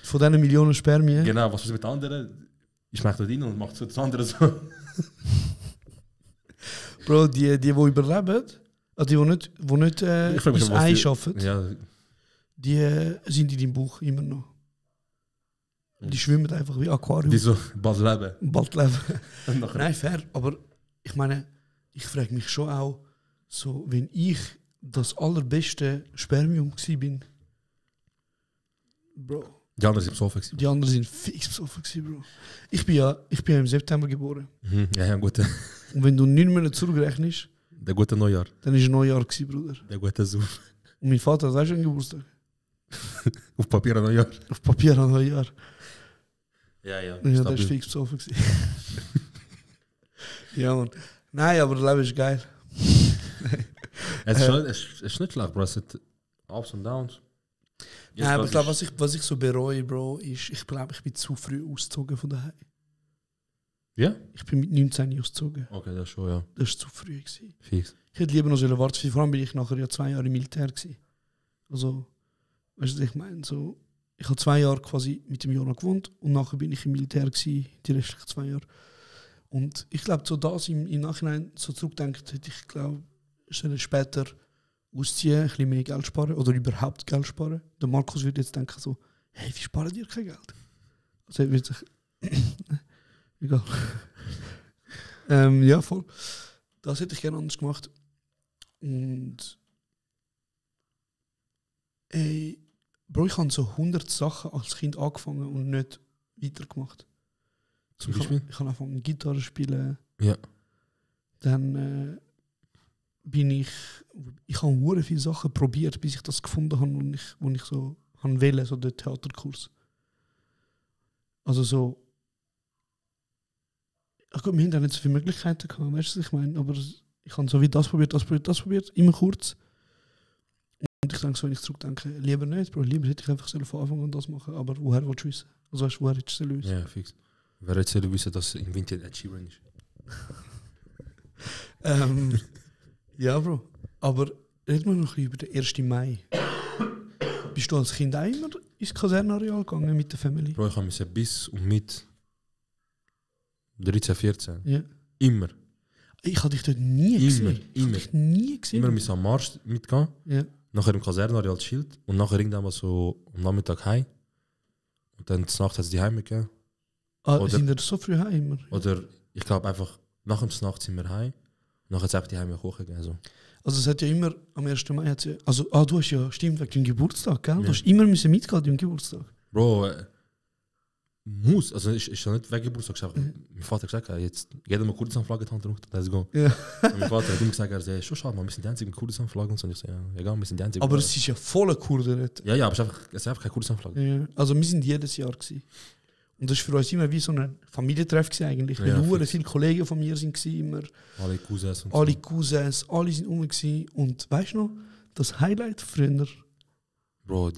Von diesen Millionen Spermien? Genau, was ist mit anderen? Ich mache dort rein und mache das andere so. Bro, die überleben, die nicht ins Ei schaffen, ja. die sind in deinem Buch immer noch. Die schwimmen einfach wie Aquarium. Die so bald leben. Bald leben. Nein, fair, aber ich meine, ich frage mich schon auch, so, wenn ich das allerbeste Spermium bin, Bro. Die anderen sind besoffen. Die anderen sind fix besoffen, Bro. Ich bin ja im September geboren. Ja, gute. Und wenn du 9 Monate zurückrechnest, der gute Neujahr. Dann ist ein Neujahr gewesen, Bruder. Der gute Suff. Und mein Vater hat auch schon einen Geburtstag. Auf Papier ein Neujahr. Auf Papier ein Neujahr. Ja. Ja, der war fix besoffen. Ja, Mann. Nein, aber das Leben ist geil. Es ist nicht schlecht, Bro. Es hat Ups und Downs. Ja, aber ich glaube, was ich so bereue, Bro, ist, ich glaube, ich bin zu früh ausgezogen von daheim. Ja? Ich bin mit 19 ausgezogen. Okay, das schon, ja. Das war zu früh. Gewesen. Fix. Ich hätte lieber noch warten, vor allem bin ich nachher ja 2 Jahre im Militär gewesen. Also, weißt du, was ich meine? So, ich habe 2 Jahre quasi mit dem Jona gewohnt und nachher bin ich im Militär gewesen, die restlichen 2 Jahre. Und ich glaube, so das im Nachhinein so zurückdenkt, hätte ich glaube, später ausziehen, ein bisschen mehr Geld sparen oder überhaupt Geld sparen. Der Markus würde jetzt denken so, hey, wie sparen dir kein Geld? Also er wird sich... Egal. Ja, voll. Das hätte ich gerne anders gemacht. Und... Ey, Bro, ich habe so 100 Sachen als Kind angefangen und nicht weitergemacht. Zum Beispiel? Ich habe angefangen Gitarre zu spielen. Ja. Dann bin ich habe sehr viele Sachen probiert, bis ich das gefunden habe, wo ich so wollte, so den Theaterkurs. Also so, ich glaube, wir haben nicht so viele Möglichkeiten gehabt, weißt du, was ich meine? Aber ich habe so wie das probiert, immer kurz. Und ich denke so, wenn ich zurückdenke, lieber nicht, Bro, lieber hätte ich einfach von Anfang an das machen, aber woher willst du wissen? Also weißt du, woher hättest du wissen? Ja, fix. Wer hätte du wissen, dass im Winter Ed Sheeran ist? Ja, Bro. Aber reden wir noch ein bisschen über den 1. Mai. Bist du als Kind auch immer ins Kasernenareal gegangen mit der Family? Bro, ich habe bis und mit 13, 14. Ja. Immer. Ich habe dich dort nie gesehen. Immer. Ich nie gesehen. Immer müssen am Marsch mitgehen. Ja. Nachher im Kasernenareal das Schild. Und nachher irgendwann mal so am Nachmittag heim. Und dann zur Nacht hat es die Heim gegeben. Sind wir so früh heim immer? Oder ich glaube einfach, nach dem Nacht sind wir heim. Und nachher hat es einfach die Heim kochen gegeben. So. Also es hat ja immer, am 1. Mai hat ja, also du hast ja, stimmt, wegen dem Geburtstag, gell? Ja. Du hast immer müssen mitgehen am Geburtstag. Bro, muss, also ist ja nicht wegen Geburtstag. Mein Vater hat gesagt, jetzt jeder mal Kurdistan-Flagge in die Hand drückt, let's go. Ja. Und mein Vater hat immer gesagt, er sagt, schon schade, wir sind die einzigen Kurdistan-Flagge und so. Und ich so, ja, egal, wir sind die einzigen. Aber es ist ja voller Kurden dort. Ja, aber es ist einfach keine Kurdistan-Flagge. Ja. Also wir sind jedes Jahr gewesen. Und das war für uns immer wie so ein Familientreff eigentlich. Ja, weil viele Kollegen von mir sind immer. Alle Cousins und alle Cousins, alle sind rum gewesen. Und weißt du noch, das Highlight früher? Bro,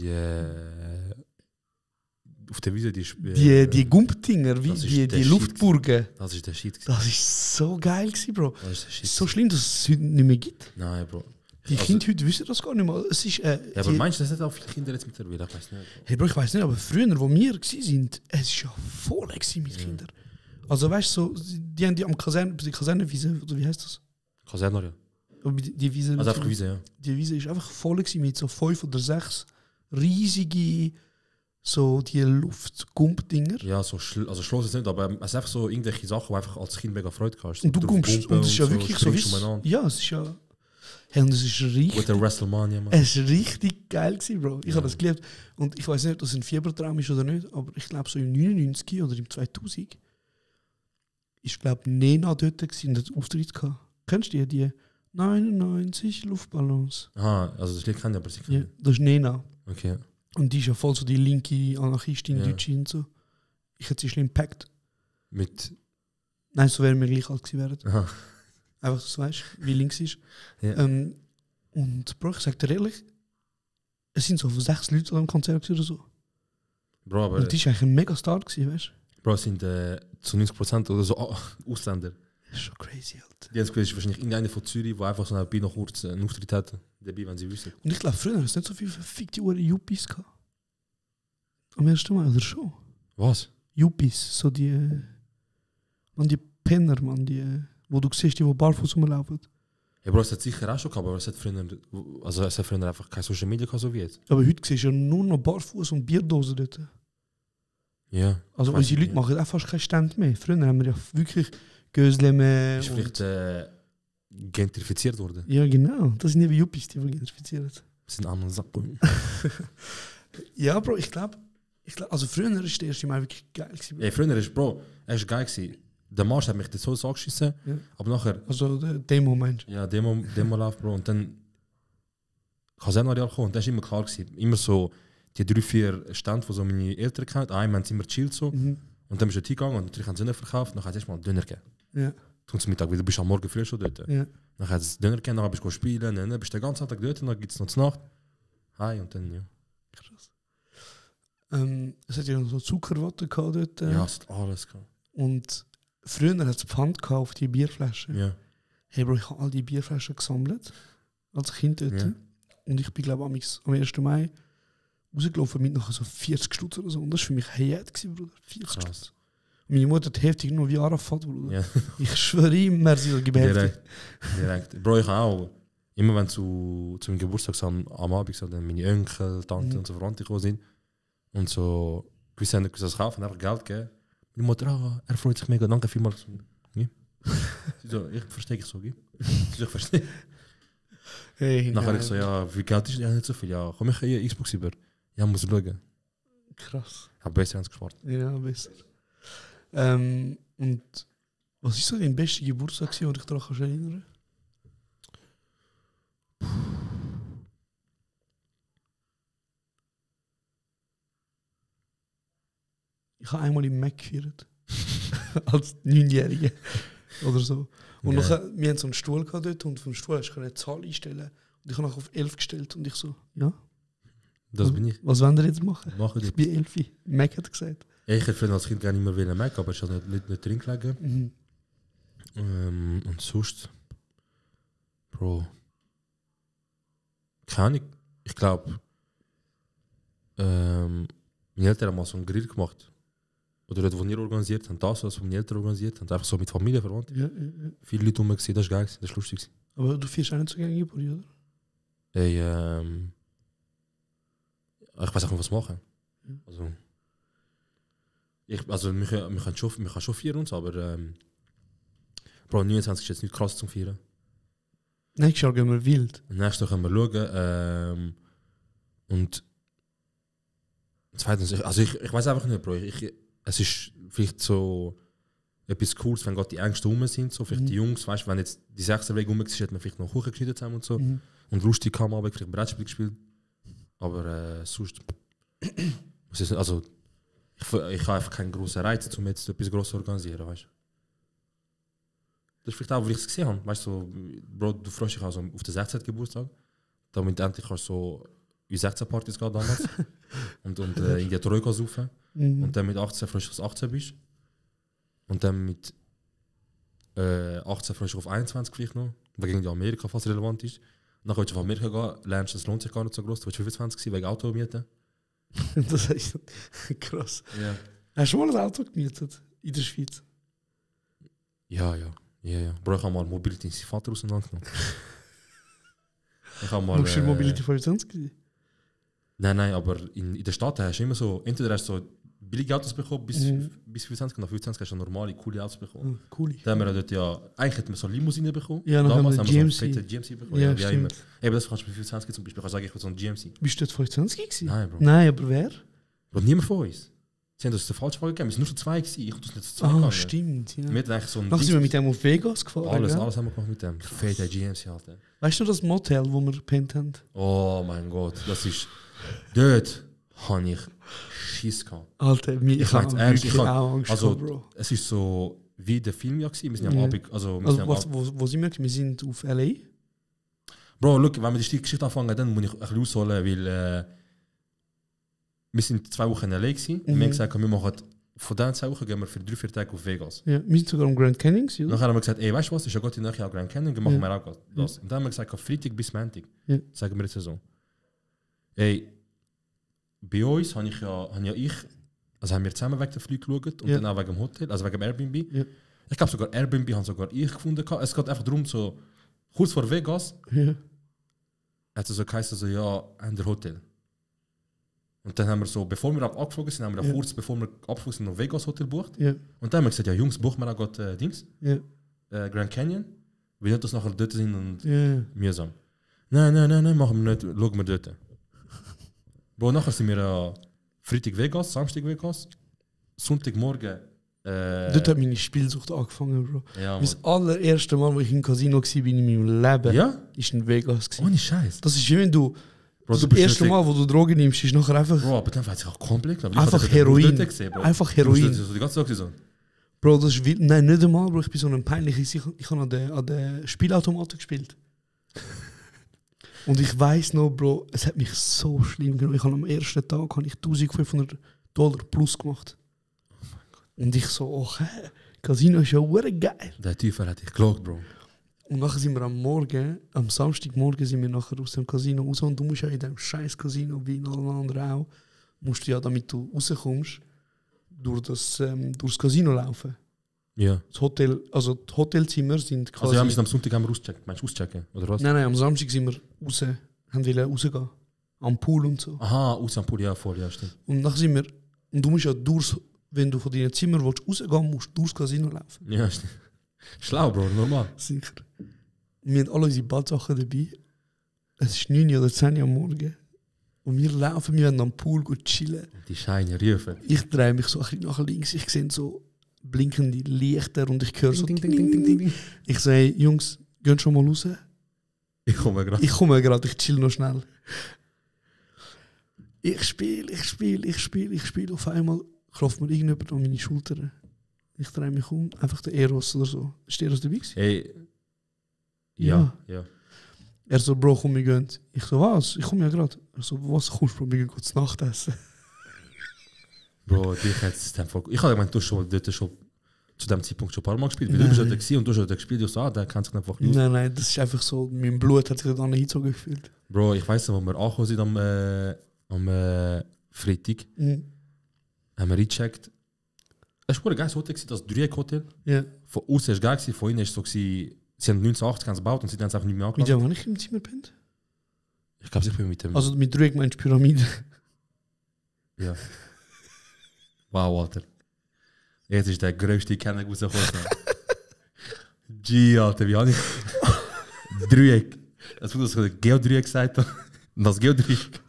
auf der Wiese die Gumpdinger, die Luftburgen. Das ist der Shit. Das ist so geil gewesen, Bro. Das ist der Shit. So schlimm, dass es heute nicht mehr gibt. Nein, Bro. Die Kinder heute wissen das gar nicht mehr. Es ist, ja, aber meinst du, das hat auch viele Kinder jetzt mittlerweile? Ich weiß nicht. Hey, Bro, ich weiß nicht, aber früher, wo wir waren, es war ja voll mit Kindern. Also weißt du, so, die haben die am Kasernenwiese, oder wie heißt das? Kasernenareal. Die Wiese. Also einfach Wiese, ja. Die Wiese ist einfach voll mit so 5 oder 6 riesige, so die Luftgumpdinger. Ja, so also Schloss ist nicht, aber es ist einfach so irgendwelche Sachen, die einfach als Kind mega Freude hast. Und du gumpst, und es ist ja wirklich so wie. Ja, es ist ja. Hey, und es ist richtig. Mit der WrestleMania, Mann. Es war richtig geil, Bro. Ich habe das geliebt. Und ich weiß nicht, ob das ein Fiebertraum ist oder nicht, aber ich glaube, so im 99 oder im 2000 ist, glaube Nena dort und hat Auftritt gehabt. Kennst du die 99 Luftballons? Aha, also das Lied kann ich, aber sie kann. Ja, das ist Nena. Okay. Und die ist ja voll so die linke Anarchistin, Deutsche und so. Ich hätte sie schlimm gepackt. Mit? Nein, so wären wir gleich alt gewesen wären. Aha. Einfach, dass du weißt, wie links ist. Ja. Und Bro, ich sag dir ehrlich, es sind so 6 Leute am Konzert oder so. Bro, aber... Und die war eigentlich ein mega Star gewesen, weißt du? Bro, es sind zu 90% oder so Ausländer. Das ist schon crazy, Alter. Die haben es wahrscheinlich irgendeine von Zürich, die einfach so ein noch kurz einen Auftritt hatten. Dabei, wenn sie wissen. Und ich glaube, früher hat es nicht so viele verfickte Yuppies gehabt. Am 1. Mal, oder schon? Was? Yuppies, so die... Man, die Penner, man, die... Wo du siehst, die barfuß rumlaufen. Ja, Bro, es hat sicher auch schon gehabt, aber es hat früher einfach keine Social Media gehabt, so wie jetzt. Aber heute siehst du ja nur noch barfuß und Bierdosen dort. Ja. Also unsere Leute machen auch fast keinen Stand mehr. Früher haben wir ja wirklich Gösle mehr. Ist vielleicht gentrifiziert worden? Ja, genau. Das sind eben Yuppies, die gentrifiziert. Das sind andere Sachen. Ja, Bro, ich glaube, also früher war der 1. Mai wirklich geil gewesen. Ja, früher ist, Bro, er ist geil gewesen. Der Marsch hat mich das so angeschissen, ja. Aber nachher... Also der Demo meinst du? Ja, Demo läuft, Bro. Und dann Kasernenareal gekommen und das war immer klar gewesen. Immer so die 3-4 Stände, die so meine Eltern kennen. Einmal haben sie immer gechillt so. Und dann bist du hingegangen und natürlich haben sie Döner verkauft. Dann hat es erstmal Döner gegeben. Ja. zum Mittag, weil du bist am Morgen früh schon dort. Ja. Dann hat es Döner kennen, dann bist du spielen, dann bist du den ganzen Tag dort, dann gibt es noch die Nacht. Hi und dann, ja. Krass. Es hat ja noch so Zuckerwatte gehabt dort. Ja, es hat alles gehabt. Und früher hat es Pfand gehabt auf die Bierflaschen. Ja. Hey Bro, ich habe all die Bierflaschen gesammelt. Als Kind dort. Ja. Und ich bin, glaube ich, am 1. Mai rausgelaufen mit nachher so 40 Stutz oder so. Und das war für mich Hayat, Bruder. 40 Stutz. Und meine Mutter hat heftig nur wie Arafat, Bruder. Ja. Ich schwöre immer, sie hat gebeten. Direkt. Bro, ich auch. Immer wenn zu meinem Geburtstag am Abend so, dann meine Onkel, Tante und so Verwandte gekommen sind und so gewisse haben das kaufen, einfach Geld geben. Meine Mutter, er freut sich mega, danke vielmals. Ja. So, ich verstehe ich so, gell? Ich verstehe. Hey, nachher ich so, ja, wie Geld ist ja nicht so viel. Ja, komm ich hier Xbox über. Ja, muss schauen. Krass. Ich habe besser als gespart. Ja, besser. Und was ist so dein bester Geburtstag, den du dich daran erinnern kannst? Ich habe einmal im Mac gefeiert. Als 9-Jähriger. Oder so. Und nachher, wir hatten so einen Stuhl gehabt dort und vom Stuhl hast du eine Zahl einstellen. Und ich habe nachher auf 11 gestellt und ich so, ja. Das bin ich. Was wollen wir jetzt machen? Machen ich bin 11. Mac hat gesagt. Ich hätte früher als Kind gerne immer einen Mac, aber ich habe nicht drin gelegen. Und sonst, Bro, keine Ahnung. Ich glaube, meine Eltern haben mal so einen Grill gemacht. Oder dort, wo wir organisiert haben, das, was meine Eltern organisiert haben, einfach so mit Familie verwandt. Ja. Viele Leute rumgesehen, das war geil, das war lustig. Aber du feierst auch nicht so gerne Geburt, oder? Hey, ich weiß auch nicht, was machen. Also, wir können schon feiern und so, aber Bro, 29 ist jetzt nicht krass zum Feiern. Nächstes Jahr gehen wir wild. Nächstes Jahr können wir schauen. Und zweitens, also ich weiß einfach nicht, Bro. Es ist vielleicht so etwas Cooles, wenn gerade die Ängste rum sind, so vielleicht die Jungs, weißt du, wenn jetzt die 6er Weg rum ist, hätte man vielleicht noch Kuchen geschnitten zusammen und so. Und lustig kam aber vielleicht Brettspiel gespielt. Aber sonst, also ich habe einfach keinen grossen Reiz, um jetzt etwas Grosses zu organisieren, weißt du. Das ist vielleicht auch, weil ich es gesehen habe. Weißt du, so, Bro, du freust dich also auf den 16. Geburtstag, damit endlich kannst du so in 16-Partys gehen damals und in die Troika saufen. Und dann mit 18 freust du dich, dass du 18 bist. Und dann mit 18 freust du dich auf 21 vielleicht noch, weil gegen die Amerika fast relevant ist. Dann willst du auf Amerika gehen, lernst, das lohnt sich gar nicht so groß. Du willst 25 sein, wegen Auto mieten. Das ist krass. Ja. Hast du mal ein Auto gemietet in der Schweiz? Ja. Bro, ich habe mal Mobility in seinen Vater auseinandergenommen. Ich habe mal. Musst du Mobility 25 sein? Nein, aber in der Stadt hast du immer so, entweder hast du so billige Autos bekommen bis 25 und nach 25 hast du normale, coole Autos bekommen. Cool. Dann haben wir dort eigentlich hätten wir so Limousine bekommen. Ja, dann damals haben wir so eine GMC bekommen. Ja, wie immer. stimmt. Eben, das kannst du bei 25 zum Beispiel, ich sage, ich will so ein GMC. Bist du dort 25 gewesen? Nein, Bro. Nein, aber wer? Bro, niemand von uns. Sie haben uns den falschen Fall gegeben, wir sind nur schon 2 gewesen, ich konnte uns nicht zu 2 gegangen. Stimmt. Ja. Wir hatten eigentlich so ein Nachher sind wir mit dem auf Vegas gefahren. alles gell? haben wir gemacht mit dem. Fette GMC halt. Weißt du das Motel, wo wir gepennt haben? Oh mein Gott, das ist... Dort habe ich Schiss gehabt. Alter, ich habe wirklich auch Angst also, gehabt, Bro. Es ist so wie der Film ja gewesen. Wir sind am Abend... Also wo sind wir? Wir sind auf L.A.? Bro, look, wenn wir die Geschichte anfangen, dann muss ich ein bisschen ausholen, weil... wir sind 2 Wochen in L.A. gewesen. Wir haben gesagt, wir machen... Von diesen 2 Wochen gehen wir für 3-4 Tage auf Vegas. Ja, wir sind sogar am Grand Canyon gewesen, oder? Nachher haben wir gesagt, ey, weißt du was, ist ja Gott in der Nähe Grand Canyon, wir machen wir auch das. Und dann haben wir gesagt, Freitag bis Montag. Ja. Sagen wir jetzt so. Ey, bei uns haben wir zusammen wegen der Flüge geschaut und dann auch wegen dem Hotel, also wegen dem Airbnb. Ja. Ich glaube sogar Airbnb haben sogar ich gefunden. Es geht einfach darum, so kurz vor Vegas, hat es so geheißen, so, ja, an der Hotel. Und dann haben wir so, bevor wir abgeflogen sind, haben wir kurz, bevor wir abgeflogen sind, noch Vegas Hotel gebucht. Ja. Und dann haben wir gesagt, ja Jungs, buchen wir auch gerade Dings, Grand Canyon. Wir nicht, dass nachher dort sind und mühsam. Nein, machen wir nicht, schauen wir dort. Bro, nachher sind wir Freitag Vegas, Samstag Vegas, Sonntagmorgen. Dort hat meine Spielsucht angefangen, Bro. Ja, das allererste Mal, wo ich im Casino war in meinem Leben, ist in Vegas. Ohne Scheiß. Das ist wie wenn du... Bro, das erste Mal, wo du Drogen nimmst, ist nachher einfach... Bro, aber dann weiß ich auch komplett... Einfach Heroin. Einfach Heroin. So die ganze Tag so. Bro, das ist wild. Nein, nicht einmal, Bro. Ich bin so ein peinliches. Ich habe an der Spielautomaten gespielt. Und ich weiss noch, Bro, es hat mich so schlimm genommen. Ich habe am ersten Tag $1,500 plus gemacht. Und ich so, okay, Casino ist ja geil. Der Teufel hat dich geklaut, Bro. Und nachher sind wir am Samstagmorgen sind wir nachher aus dem Casino raus. Und du musst ja in diesem scheiß Casino, wie in allen anderen auch, musst du ja, damit du rauskommst, durchs Casino laufen. Ja. Das Hotel, also die Hotelzimmer sind quasi... Also ja, wir sind am Sonntag auschecken. Meinst du auschecken, oder was? Nein, am Samstag sind wir raus, haben wollen rausgehen. Am Pool und so. Aha, raus am Pool, ja, voll, ja, stimmt. Und nachher sind wir... Und du musst ja wenn du von deinem Zimmer rausgehen musst du durchs Casino laufen. Ja, stimmt. Schlau, Bro, normal. Sicher. Wir haben alle unsere Badsachen dabei. Es ist 9 oder 10 Uhr am Morgen. Und wir werden am Pool chillen. Die Scheine rufen. Ich drehe mich so ein bisschen nach links. Ich sehe so blinkende Lichter und ich höre so ding, ding, ding, ding, ding, ding. Ich sage, Jungs, geht schon mal raus. Ich komme gerade. Ich chill noch schnell. Ich spiele. Auf einmal klopft mir irgendjemand an meine Schulter. Ich drehe mich um, einfach der Eros oder so. Ist der Eros dabei gewesen? Hey. Ja. Er so, Bro, komm, wir gehen. Ich so, was? Ich komme ja gerade. Er so, was kommst du? Wir gehen kurz Nachtessen. Bro, dich hat es dann voll... Ich habe gemeint, du hast dort schon zu dem Zeitpunkt schon ein paar Mal gespielt. Weil du bist dort gewesen und du hast dort gespielt. Ich so, der kennt sich einfach nicht. Nein, das ist einfach so, mein Blut hat sich dann hingezogen gefühlt. Bro, ich weiss noch, wo wir angekommen sind am Freitag, haben wir eingecheckt. Es war ein geiles Hotel, das Dreieck-Hotel. Ja. Von außen war es geil, von innen war es so, sie haben 1980 gebaut und sie haben es einfach nicht mehr Mit angelassen. dem habe ich im Zimmer gepennt? Ich glaube, ich bin mit dem... Also mit Dreieck meinst du Pyramide? Ja. Wow, Alter. Jetzt ist der größte Kenner rausgekommen. G, Alter, wie habe ich... Dreieck. Das wurde das Geodreieck gesagt. Und das Geodreieck.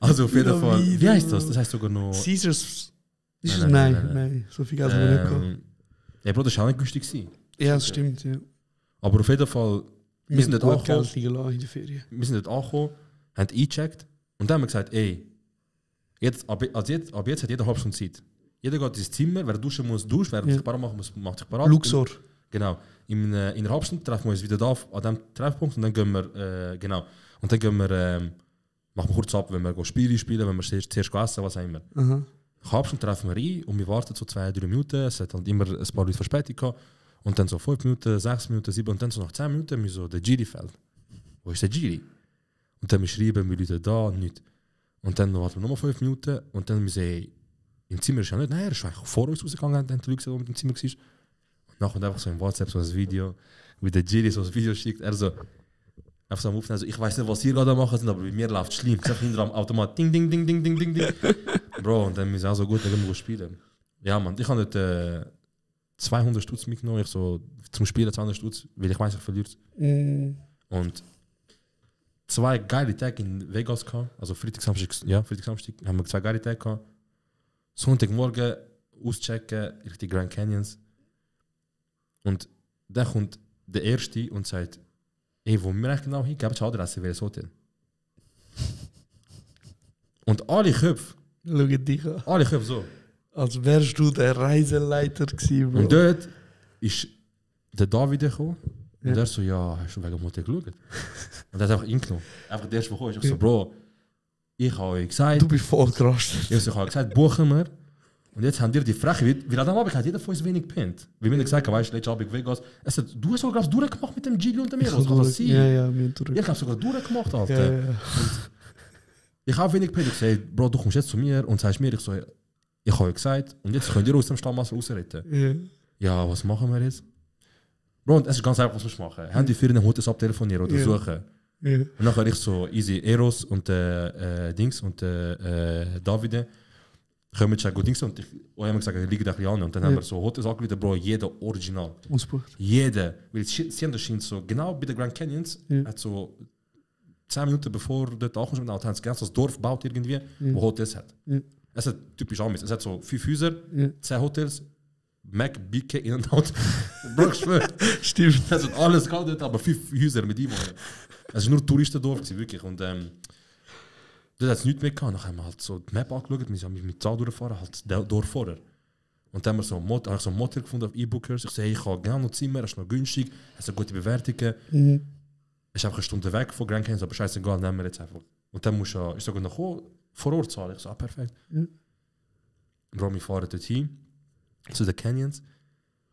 Also auf jeden Fall... Wie heißt das? Das heißt sogar noch... Caesars... Nein. So viel Geld haben wir nicht gehabt. Ja, Bro, das war auch nicht günstig. Ja, das stimmt, ja. Aber auf jeden Fall... Wir sind dort angekommen. In der Ferien. Wir sind dort angekommen, haben eingecheckt und dann haben wir gesagt, ey, ab jetzt hat jeder halbe Stunde Zeit. Jeder geht ins Zimmer, wer duschen muss, duscht, wer sich parat machen muss, macht sich parat. Luxor. Genau. In einer halben Stunde treffen wir uns wieder da an diesem Treffpunkt und dann gehen wir, und dann gehen wir, machen wir kurz ab, wenn wir Spiele spielen, wenn wir zuerst essen, was auch immer. Aha. Eine halbe Stunde treffen wir ein und wir warten so 2-3 Minuten, es hat halt immer ein paar Leute Verspätung gehabt. Und dann so 5 Minuten, 6 Minuten, 7 und dann so nach 10 Minuten mir so der Giri fällt. Wo ist der Giri? Und dann wir schreiben, wir Leute da, nicht. Und dann warten wir nochmal 5 Minuten und dann wir sehen, im Zimmer ist ja nicht, nein, er ist eigentlich vor uns rausgegangen, dann die Leute gesehen, wo mit dem Zimmer war. Und nachher einfach so im WhatsApp so ein Video, wie der Giri so ein Video schickt, er so, einfach so am Aufnehmen, so, ich weiß nicht, was ihr gerade machen sind, aber bei mir läuft es schlimm. Ich sag hinter am Automat, ding, ding, ding, ding, ding, ding, ding. Bro, und dann müssen wir auch so gut, dann gehen wir spielen. Ja, Mann, ich habe nicht 200 Stutz mitgenommen, ich so zum Spielen 200 Stutz, weil ich weiß, ich verliere es. Und 2 geile Tage in Vegas gehabt, also Freitag, Samstag haben wir 2 geile Tage gehabt. Sonntagmorgen auschecken, Richtung Grand Canyons. Und dann kommt der Erste und sagt, ey, wo wir eigentlich genau hingehen, die Adresse wäre das Hotel. Und alle Köpfe, alle Köpfe so. Als wärst du der Reiseleiter gewesen, Bro. Und dort ist der David gekommen und der so, ja, hast du wegen dem Hotel geschaut? Und der hat einfach eingenommen. Einfach der erste, der gekommen ist. Ich so, Bro, ich habe euch gesagt... Du bist voll krass. Ich habe gesagt, buchen wir. Und jetzt haben die Freche, weil an dem Abend hat jeder von uns wenig gepennt. Wie wir gesagt haben, weißt du, letztes Abend Vegas. Er sagt, du hast sogar durchgemacht mit dem Gili und dem Eros. Was kann das sein? Ja, mir durch. Ich habe sogar durchgemacht, Alter. Ja. Ich habe wenig gepennt. Ich sage, Bro, du kommst jetzt zu mir und sagst mir, ich so, ich habe euch gesagt, und jetzt könnt ihr aus dem Stammwasser rausretten. Ja, was machen wir jetzt? Bro, und es ist ganz einfach, was wir machen. Haben die für einen Hotels abtelefonieren oder suchen. Und dann habe ich so easy Eros und Dings und Davide. Kommen wir gut Dings und ich habe gesagt, ich liege da ein an. Und dann haben wir so Hotels angerufen, Bro, jeder original. Ausbucht. Jeder. Weil sie haben das so, genau bei den Grand Canyons, hat so 10 Minuten bevor dort ankommst, haben sie das Dorf gebaut irgendwie, wo Hotels hat. Es hat typisch Amis. Es hat so 5 Häuser, 10 Hotels, Mac, BK, in und out. Bro, ich schwör. Stimmt. Es hat alles gehabt dort, aber 5 Häuser mit Einwohnern. Es war nur Touristendorf, wirklich. Und dort hat es nichts mehr gehabt. Dann haben wir halt so die Map angeschaut, wir sind mit Zahl durchgefahren, halt das Dorf vorher. Und dann habe ich so ein Motel gefunden auf E-Bookers. Ich sage, hey, ich habe genau noch Zimmer, es ist noch günstig, es hat gute Bewertungen. Es ist einfach eine Stunde weg von Grand Canyons, aber scheißegal, nehmen wir jetzt einfach. Und dann musst du, ich sage noch, vor Ort zahlen. Ich so, perfekt. Bro, wir fahren dorthin, zu den Canyons.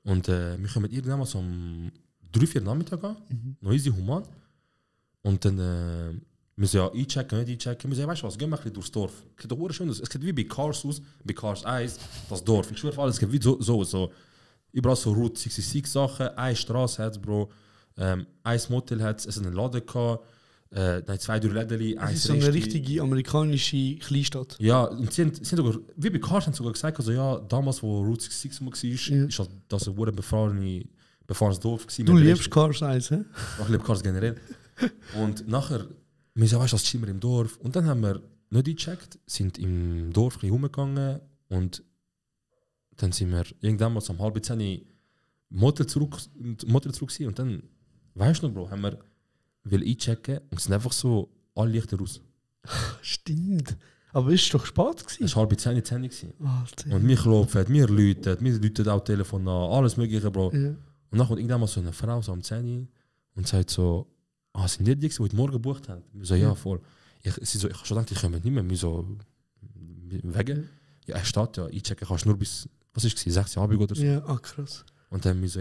Und wir kommen irgendwann mal so um 3-4 Nachmittag an, noch easy human. Und dann müssen wir ja einchecken, nicht einchecken. Wir sagen, weißt du was, gehen wir ein bisschen durchs Dorf. Es sieht doch schön aus. Es sieht wie bei Cars aus, bei Cars 1, das Dorf. Ich schwöre auf alles, es geht wie so. Überall so Route 66 Sachen, eine Straße hat es, Bro. Ein Motel hat es, einen Laden gehabt, dann 2-3 Läden, es ist so eine richtige amerikanische Kleinstadt. Ja, und sie haben sogar, wie bei Cars haben sie sogar gesagt, also ja, damals, wo Route 66 war, ist halt das ein befahrenes Dorf gewesen. Du liebst Cars 1, hä? Ich liebe Cars generell. Und nachher, wir sagen, weißt du, das ist immer im Dorf. Und dann haben wir nicht gecheckt, sind im Dorf ein bisschen rumgegangen und dann sind wir irgendwann mal so um 9:30 Motel zurück gewesen. Und dann, weißt du noch, Bro, haben wir einchecken und es sind einfach so alle Lichter raus. Stimmt. Aber es war doch spät gewesen. Es war 9:30 gewesen. Und wir klopfen, wir läuten auch Telefon an, alles mögliche, Bro. Ja. Und dann kommt irgendwann mal so eine Frau so um 10 und sagt so, sind die die heute Morgen gebucht haben? Wir so, ja, voll. Ich habe schon gedacht, die kommen nicht mehr. Wir so, wegen? Ja, er steht ja, einchecken kannst nur bis, was ist es, 6 Jahre oder so. Ja, krass. Und dann wir so,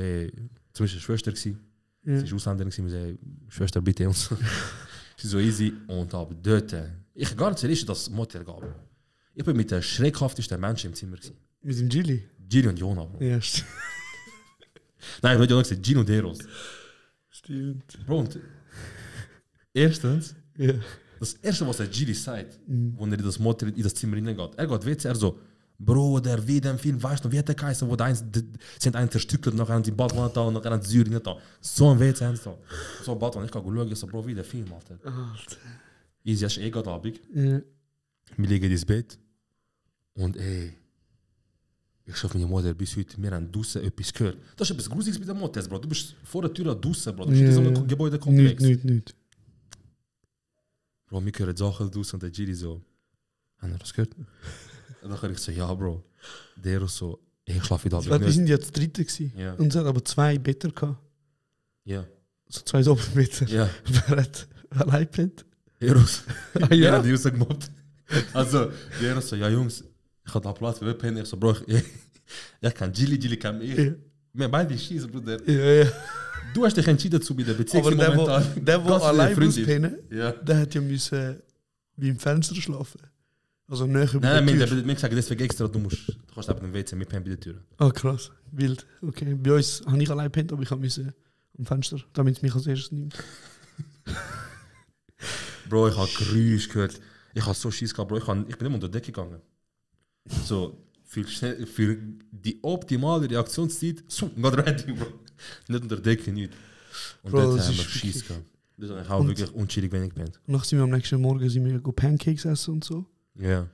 zum Beispiel Schwester gewesen. Sie war Ausländerin, wir so, Schwester, bitte uns. Sie so easy. Und aber dort, ich gar nicht ehrlich, dass es Motel gab. Ich bin mit den schreckhaftesten Menschen im Zimmer gewesen. Mit dem Gilly? Gilly und Jona. Ja, stimmt. Nein, ich habe Jona gesagt, Gilly und Eros. Stimmt. Bro, und erstens, yeah. Das erste, was der Gilly sagt, wo er in das Motel, in das Zimmer reingeht, er geht WC, er so, Bro, der wie dem Film, weißt du, wie hat der geheißen, wo sie einen zerstückelt, nachher haben sie Badwanne da und nachher haben sie Syrien da. So ein WC haben sie da. So ein Badwanne, ich kann schauen, ich so, Bro, wie der Film, Alter. Easy, es ist gerade Abend. Wir liegen ins Bett und ich schaffe meine Mutter bis heute, wir haben draussen etwas gehört. Das ist etwas Gruseliges mit dem Motel, Bro. Du bist vor der Tür draussen, Bro. Du bist in so einem Gebäudekomplex. Nicht. Bro, wir hören Sachen draussen und der Giri so, haben wir das gehört? Und dann habe ich so, ja, Bro. Der so, ich schlafe wieder Abend. Wir sind ja das dritte gewesen. Ja. Und es hat aber 2 Betten gehabt. Ja. So 2 Doppelbetten. Ja. Wer hat allein gepennt? Eros. Ah, ja? Er hat die rausgemobbt. Also, der so, ja Jungs, ich habe da Platz, wir pennen. Ich so, Bro, ich kann Gilly kann mich. Ja. Wir beide schießen, Bruder. Ja. Du hast dich entschieden zu bei der Beziehung aber momentan. Der allein muss pennen, ja. der hat ja müssen wie im Fenster schlafen. Also näher über Nein, der Tür. mir gesagt, deswegen extra, du kannst eben im WC, wir pennen bei der Tür. Ah, krass. Wild. Okay. Bei uns habe ich allein gepennt, aber ich musste am Fenster, damit es mich als erstes nimmt. Bro, ich habe Geräusche gehört. Ich habe so Schiss gehabt, Bro. Ich bin immer unter die Decke gegangen. So, für die optimale Reaktionszeit, so, geht ready, Bro. Nicht unter der Decke, nicht. Und Bro, dort das haben wir ist Schiss gehabt. Das ist auch wirklich unchillig, wenn ich bin. Und dann sind wir am nächsten Morgen Pancakes essen und so. Ja. Yeah.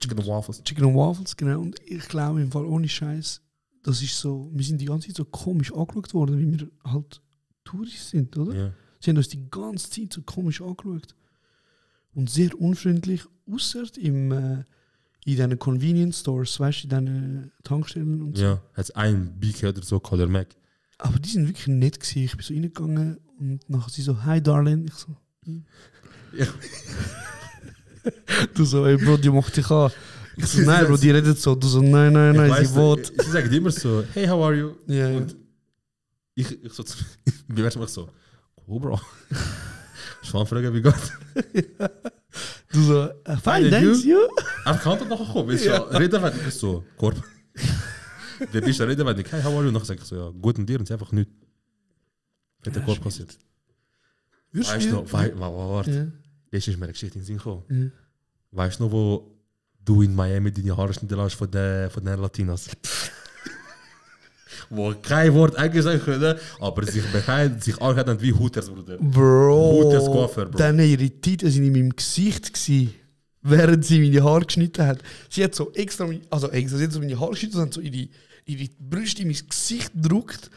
Chicken and Waffles. Chicken and Waffles, genau. Und ich glaube im Fall, ohne Scheiß, das ist so, wir sind die ganze Zeit so komisch angeschaut worden, wie wir halt Touris sind, oder? Yeah. Sie haben uns die ganze Zeit so komisch angeschaut. Und sehr unfreundlich, außer in diesen Convenience Stores, weißt du, in diesen Tankstellen und so. Ja, hat es ein BK oder so, Color Mac. Aber die sind wirklich nett gewesen. Ich bin so reingegangen und nachher sie so, hi Darling. Ich so, Ja. Du so, ey Bro, die macht dich an. Ich so, nein Bro, die redet so. Du so, nein, sie will. Sie sagen immer so, hey, how are you? Ja, und ich so, wie wär's mich so, cool, Bro. Schwanfrage, wie geht's? Ja. Du so, fine, thanks, you. Er kann doch noch kommen. Ja. Reden wir nicht so, Korb. Wer bist du? Reden wir nicht, hey, how are you? Und dann sag ich so, ja, gut und dir, und es einfach nicht. Hat der Korb passiert. Weißt du noch, warte. Das ist mir eine Geschichte in den Sinn gekommen. Weißt du noch, wo du in Miami deine Haare schneiden lässt von den Latinas? Wo kein Wort eingesagt können, aber sich angehalten wie Hooters, Bruder. Bro, Hooters Coiffeur, Bro. Dann ihre Titel sind in meinem Gesicht gewesen, während sie meine Haare geschnitten hat. Sie hat so sie hat so meine Haare geschnitten und hat so ihre Brüste in mein Gesicht gedrückt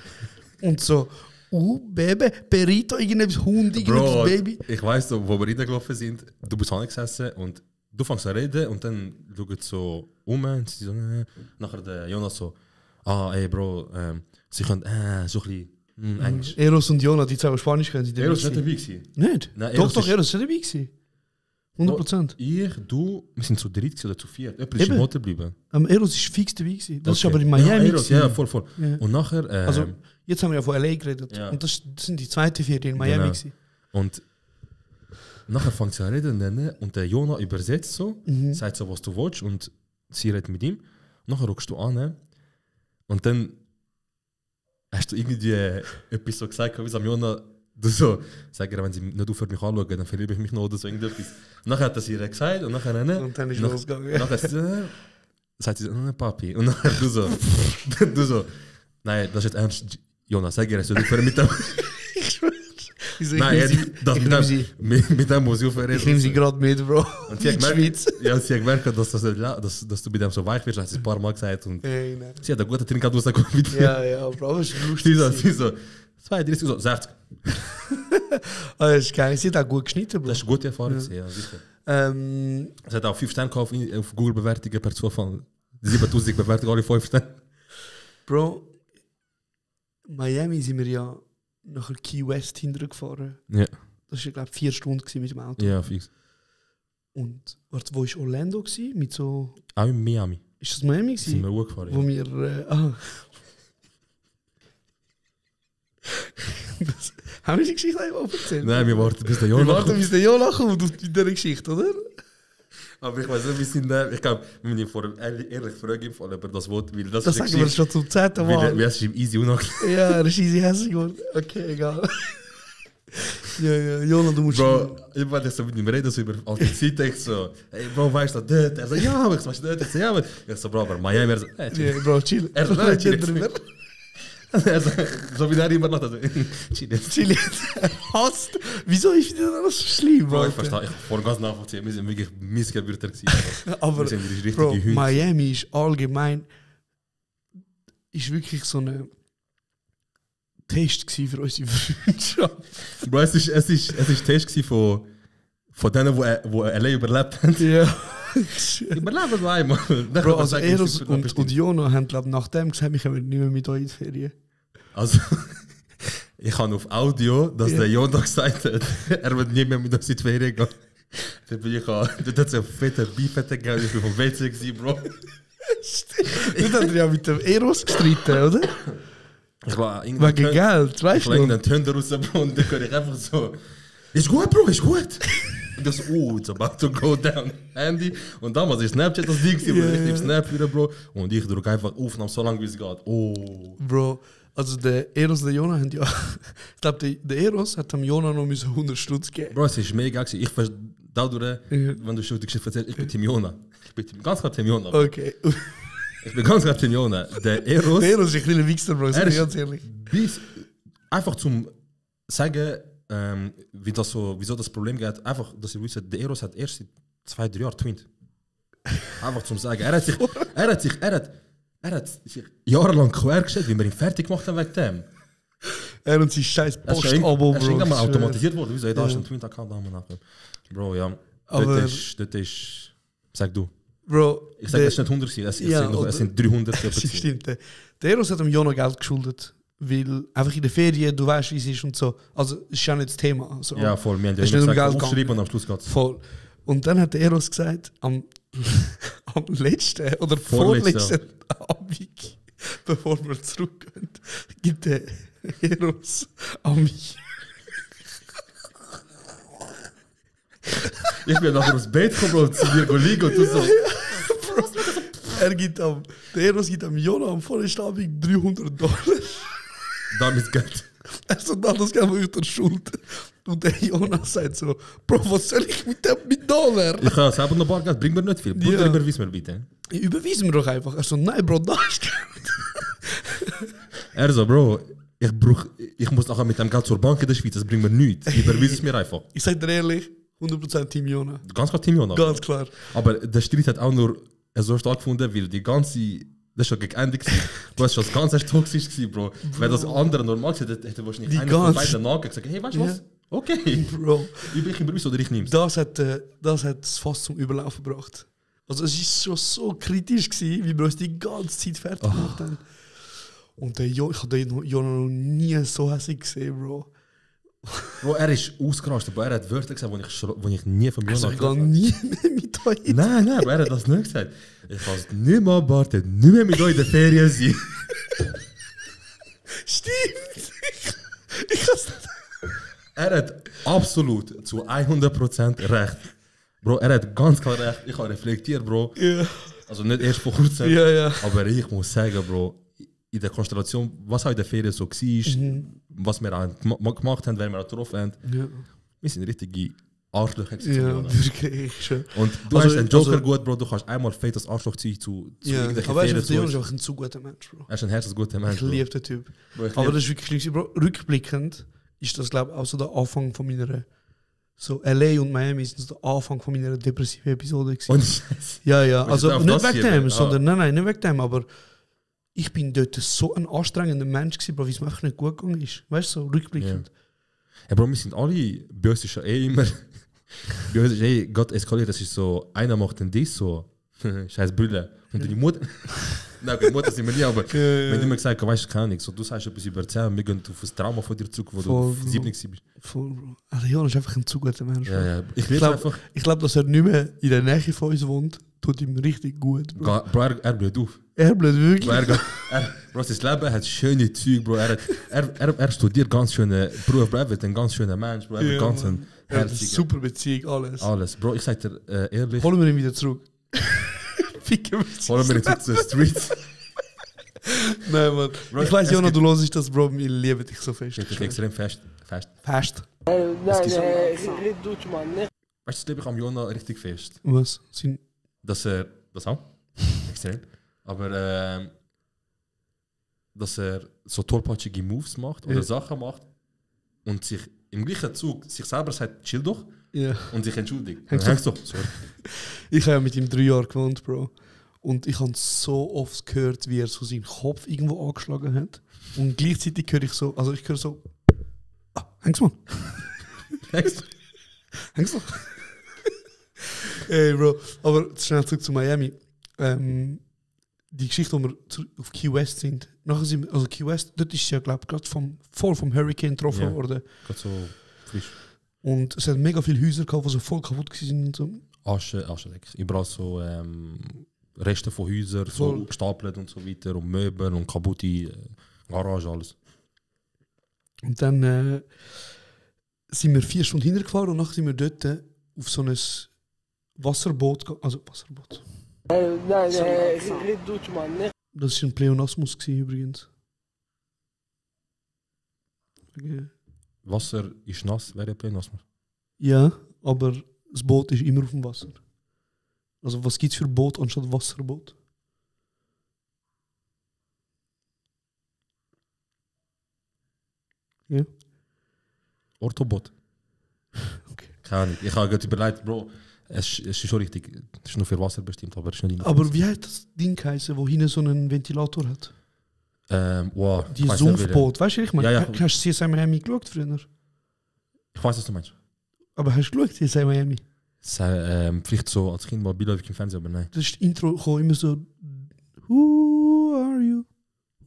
und so, Baby, Perito, irgendetwas Hund, irgendetwas Baby. Ich weiss so, wo wir reingelaufen sind, du bist angesessen und du fängst an reden und dann schaut so und sie so, nachher der Jonas so, ey Bro, sie können so ein bisschen Englisch. Eros und Jona, die zwei Spanisch können, sind Eros ist nicht dabei gewesen. Nicht? Nein, Doch, Eros ist nicht dabei gewesen. 100%. Ich, du, wir sind zu dritt oder zu viert. Jemand ist im Hotel geblieben. Eros ist fix dabei gewesen. Das Okay. ist aber in Miami. Ja, Eros, gewesen. ja, voll. Ja. Und nachher... Also, jetzt haben wir ja von LA geredet. Ja. Und das sind die zweite Ferien in Miami Genau. gewesen. Und nachher fängt sie an reden und der Jona übersetzt so, sagt so, was du willst und sie redet mit ihm. Nachher rückst du an und dann hast du irgendwie etwas so gesagt, wie es am Jona, du so, sag ihr, wenn sie nicht aufhört mich anschauen, dann verliebe ich mich noch oder so irgendetwas. Nachher hat das ihr gesagt und nachher Und dann ist losgegangen. Ja. Nachher sagt sie, Papi. Und nachher du so, nein, das ist jetzt ernst, Jona, sag ihr, es soll aufhören mit dem. Nein, mit dem muss ich aufhören. Ich nehme sie gerade mit, Bro. Und sie hat gemerkt, dass du bei dem so weich wirst, hat sie ein paar Mal gesagt. Und Hey, nein. sie hat einen guten Trink gehabt mit dir. Ja, Bro, das ist lustig. Sie so, 32, so 60. Das ist geil. Sie hat auch gut geschnitten, Bro. Das ist eine gute Erfahrung, ja, sicher. Es hat auch 5 Sterne gekauft auf Google-Bewertungen per Zufall. 7000 Bewertungen, alle 5 Sterne. Bro, Miami sind wir ja nachher Key West hintergefahren. Ja. Das war, glaube ich, 4 Stunden mit dem Auto. Ja, fix. Und warte, wo war Orlando? Mit so, Auch in Miami. ist das Miami? Sind wir Gewesen, hochgefahren. wo Ja. wir... Haben wir die Geschichte einmal erzählt? Nein, wir warten bis der Wir Jona warten, kommt. bis der Jona kommt auf dieser Geschichte, oder? Aber ich weiß nicht, wie sind ich glaube, wir müssen ihn vor ehrlich fragen, im Fall, ob er das will, weil das Das ist eine sagen wir Geschichte, schon zum 10. weil Mal. es ist ihm easy unangenehm. Ja, er ist easy hässlich geworden. Okay, egal. Ja, Jona, du musst... Bro, ich war so mit ihm reden, so über alte Zeit, ich so, hey Bro, weißt du das dort? Er so, ja, aber ich so, weißt du dort? Ich so, ja, aber... Ich so, Bro, aber Miami, er so, chill. Ja, Bro, chill. Er so, nein, chill jetzt. drüber. Er so, so wie er immer noch, also, chill jetzt. Chill jetzt. Hasst. Wieso ist das so schlimm, Bro, Bro? ich verstehe, ich voll ganz nachvollziehen, wir sind wirklich Missgebürter gewesen. Aber, wir sind richtige Bro, Hunde. Miami ist allgemein... ist wirklich so eine... Test gewesen für unsere Freundschaft. Bro, es ist Test gewesen von denen, die LA überlebt haben. Ja. Überleben wir einmal. Bro, also Eros und Jona haben, glaube ich, nach dem gesagt, wir kommen nicht mehr mit euch in die Ferien. Also, ich habe auf Audio, dass Ja. der Jona gesagt hat, er wird nicht mehr mit uns in die Ferien gehen. Dann bin ich dort hat es einen fetten Beef gegeben, ich war vom WC gewesen, Bro. Nicht hat er ja mit dem Eros gestritten, oder? Ich war Wegen Geld, weißt Ich du? lege einen Tönder raus, Bro, und dann kann ich einfach so, ist gut, Bro, ist gut. Und das so, it's about to go down. Handy. Und damals ist Snapchat das Ding, Ja, ich nehme ja. Snap wieder, Bro. Und ich drücke einfach Aufnahme so lange, wie es geht. Oh. Bro, also der Eros und der Jona haben ja... Ich glaube, der Eros hat dem Jona noch 100 Stutz geben. Bro, es ist mega gewesen. Ich verstehe, wenn du schon die Geschichte erzählst, ich bin Team Jona. Ich bin ganz klar Team Jona. Okay. Ich bin ganz klar Team Jona. Der Eros, Der Eros ist ein kleiner Wichser, Bro, sag Er ich ist- ganz ehrlich. einfach zum sagen, wieso das Problem geht, einfach, dass ihr wisst, der Eros hat erst seit 2-3 Jahren twint. Einfach zum sagen, er hat sich jahrelang quer gestellt, wie wir ihn fertig gemacht haben wegen dem. Er und sein scheiß Er ist Post-Abo, Bro. irgendwann mal ich schwör. automatisiert worden. Wieso? Da ist Ja. ein Twint-Account da nachher. Bro, ja. Aber- Dort ist, sag du. Bro, Ich sage, es ist nicht 100 gewesen, es sind 300 gewesen. Stimmt. Der Eros hat dem Jona Geld geschuldet. Weil einfach in der Ferien, du weißt, wie es ist und so. Also, es ist ja nicht das Thema. Also, Ja, voll. Wir haben ja Es ist immer nicht um gesagt, Geld aufschreiben und am Schluss geht es. Voll. Und dann hat der Eros gesagt, am letzten oder Vorletzten. vorletzten Abend, bevor wir zurückgehen, gibt der Eros an mich. Ich bin nachher aufs Bett gekommen, Bro, zu dir liegen und du so. Der Eros gibt am Jona am vorletzten Abend $300. Damit Geld. Er sagt, das Geld auf der Schuld. Und der Jonas sagt so, Bro, was soll ich mit dem mit $? Ich habe selber noch ein paar Geld, bringt mir nicht viel. Bruder, Ja. überweis mir bitte. Überweisen wir doch einfach. Er so, nein, Bro, da ist Geld. Er so, Bro, ich muss nachher mit dem Geld zur Bank in der Schweiz, das bringt mir nichts. Überweis es mir einfach. Ich sag dir ehrlich, 100% Team Jona. Ganz klar, Team Jona. Ganz klar. Aber der Streit hat auch nur so stattgefunden, weil die ganze. Das ist schon gegen Ende gewesen. Du hast schon das Ganze toxisch gewesen, Bro. Wenn das andere normal gewesen hätte, hätte wahrscheinlich Die einer von ganze- beiden nachgegeben gesagt, hey, weißt du was? Ja. Okay. Bro, Ich überweis oder ich nehme es. das hat es fast zum Überlaufen gebracht. Also es war schon so kritisch gewesen, wie wir uns die ganze Zeit fertig gemacht haben. Und ich habe den noch nie so hässlich gesehen, Bro. Bro, er ist ausgerastet, aber er hat Wörter gesagt, die ich nie von Jona Ich gehe nie mehr mit euch. Nein, aber er hat das nicht gesagt. Ich kann es nicht mehr abwarten, nicht mehr mit euch in der Ferien sein. Stimmt! Ich kann es nicht. Er hat absolut zu 100% recht. Bro, er hat ganz klar recht. Ich habe reflektiert, Bro. Ja. Also nicht erst vor kurzem. Ja. Aber ich muss sagen, Bro, in der Konstellation, was auch in der Ferien so war, was wir auch gemacht haben, wenn wir auch getroffen haben, wir sind richtige Arschlöcher. Ja, wirklich schon. Und du hast einen Joker gut, Bro, du kannst einmal fett das Arschloch ziehen zu irgendwelchen aber Ferien. Aber er ist einfach ein zu guter Mensch, Bro. Er ist ein herzensguter Mensch, Ich liebe den Typ. Bro, aber das ist wirklich schlimm. Bro, rückblickend ist das, glaube ich, auch so der Anfang von meiner... So, L.A. und Miami sind der Anfang von meiner depressiven Episode gewesen. Ja. Also nicht wegen dem, sondern... Nein, nicht wegen dem, aber... Ich bin dort so ein anstrengender Mensch gewesen, Bro, wie es mir einfach nicht gut gegangen ist. Weißt du, so rückblickend. Ja, Bro, wir sind alle... Bei uns ist ja immer... Bei uns ist Gott eskaliert, das ist so... Einer macht dann das so... Scheiß Brille. Und die Mutter... Nein, die Mutter sind wir nie, aber... Wenn du mir gesagt hast, weißt du, keine Ahnung, so, du sagst etwas über 10, wir gehen auf das Trauma von dir zurück, wo du 7 bist. Voll, Bro. Also Jon ist einfach ein zu guter Mensch. Ja. Ich glaube, dass er nicht mehr in der Nähe von uns wohnt, tut ihm richtig gut, Bro. Bro, er blöd auf. Er blöd wirklich? Bro, sein Leben hat schöne Züge, Bro. Er studiert ganz schöne Beruf, Bro. Er wird ein ganz schöner Mensch, Bro. Er wird ganz ein herziger. Super Beziehung, alles. Bro, ich sag dir ehrlich... Holen wir ihn wieder zurück. Holen wir ihn zurück zu den Streets. Nein, Mann. Bro, ich weiß, Jona, du hörst das, Bro. Ich liebe dich so fest. Ich bin extrem fest. Fest? Nein, red Deutsch, Mann. Weißt du, das liebe ich am Jona richtig fest. Was? Dass er... Das auch? Extrem. Aber dass er so tollpatschige Moves macht oder Sachen macht und sich im gleichen Zug sich selber sagt, chill doch, und sich entschuldigt. Hängst doch. Ich habe ja mit ihm 3 Jahre gewohnt, Bro. Und ich habe so oft gehört, wie er so seinen Kopf irgendwo angeschlagen hat. Und gleichzeitig höre ich so, also ich höre so, hängst mal. Hängst mal. Ey, Bro. Aber schnell zurück zu Miami. Die Geschichte, wo wir auf Key West sind, nachher sind wir, also Key West, dort ist ja, glaube ich, gerade voll vom Hurricane getroffen worden. Gerade so frisch. Und es hat mega viele Häuser gehabt, die so voll kaputt waren und so. Asche, überall so Reste von Häusern, so gestapelt und so weiter, und Möbel und kaputte Garage, alles. Und dann sind wir 4 Stunden hintergefahren und nachher sind wir dort auf so ein Wasserboot, Nein, red Deutsch, Mann. Das war ein Pleonasmus übrigens. Okay. Wasser ist nass, wäre ein Pleonasmus. Ja, aber das Boot ist immer auf dem Wasser. Also was gibt es für Boot anstatt Wasserboot? Ja. Orthobot. Okay. Keine Ahnung. Ich habe gerade überlegt, Bro, es ist schon richtig, es ist nur für Wasser bestimmt, aber es ist nicht. Aber wie hat das Ding geheißen, wo hinten so einen Ventilator hat? Wow. Die Sumpfboot, weißt du, ich meine, Ja. hast du CSI Miami geschaut früher? Ich weiß, was du meinst. Aber hast du geschaut, CSI Miami? Vielleicht so als Kind mal beiläufig im Fernsehen, aber nein. Das ist das Intro, kam immer so Who are you?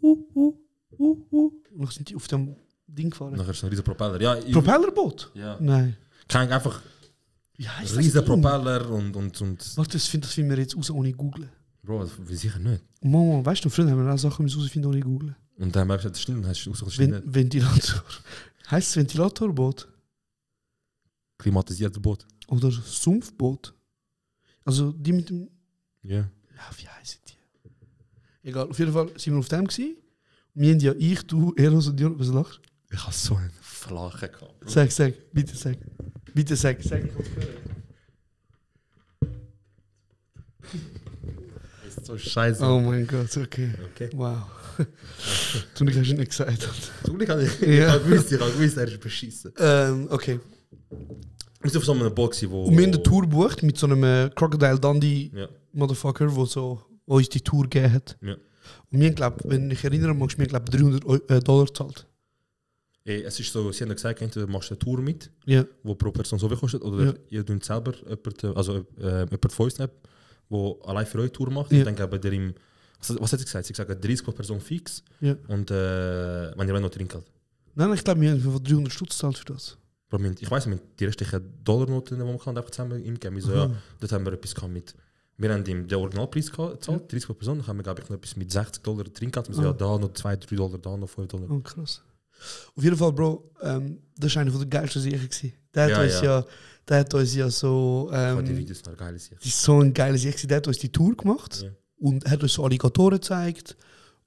Und dann sind die auf dem Ding gefahren. Nachher ist ein riesen Propeller. Ja, Propellerboot? Ja. Nein. Kein einfach Wie heißt riesen das? Propeller und Warte, das finden wir jetzt raus ohne Googlen. Bro, das sicher nicht. Mann, weißt du, früher haben wir auch Sachen rausfinden ohne Googlen. Und dann haben wir gesagt, das stimmt, hast du ausgesprochen, nicht. Ventilator. Heißt es Ventilatorboot? Klimatisiertes Boot. Oder Sumpfboot? Also die mit dem... Ja. Ja, wie heißen die? Egal, auf jeden Fall sind wir auf dem gewesen. Wir haben ja du, Eros und Dion, was lachst du? Ich habe so einen Flache gehabt. Bro. Sag, bitte sag. Bitte sag, ich hab's gehört. Ist so scheiße. Oh mein Gott, okay. Wow. Zum Glück hast du nicht gesagt. Zum Glück habe ich gewusst, er ist beschissen. Okay. Wir sind auf so einem Box, wo... Und wir haben eine Tour gebucht mit so einem Crocodile Dundee Motherfucker, wo uns die Tour gegeben hat. Ja. Und wir haben, wenn ich erinnere, magst du mir $300 gezahlt. Es ist so, sie haben gesagt, entweder machst du eine Tour mit, wo pro Person so viel kostet, oder ihr tut selber jemand von uns, der allein für euch Tour macht, und dann geben ihr ihm Was hat sie gesagt? Sie hat gesagt, 30 pro Person fix. Ja. Und wenn ihr noch trinkt. Nein, ich glaube, wir haben für 300 Stutz gezahlt für das. Ich weiss nicht, die restlichen Dollarnoten, die man kann, einfach zusammen ihm geben. So, ja, dort haben wir etwas gehabt mit. Wir haben ihm den Originalpreis gezahlt, 30 pro Person. Dann haben wir, glaube ich, noch etwas mit $60 Trinkgeld. Wir so, ja, da noch $2-3, da noch $5. Oh, krass. Auf jeden Fall, Bro, das war eine der geilsten Sachen. Der hat uns ja so. Die Videos sind geil. Das ist so ein geiles Sache. Der hat uns die Tour gemacht und hat uns so Alligatoren gezeigt.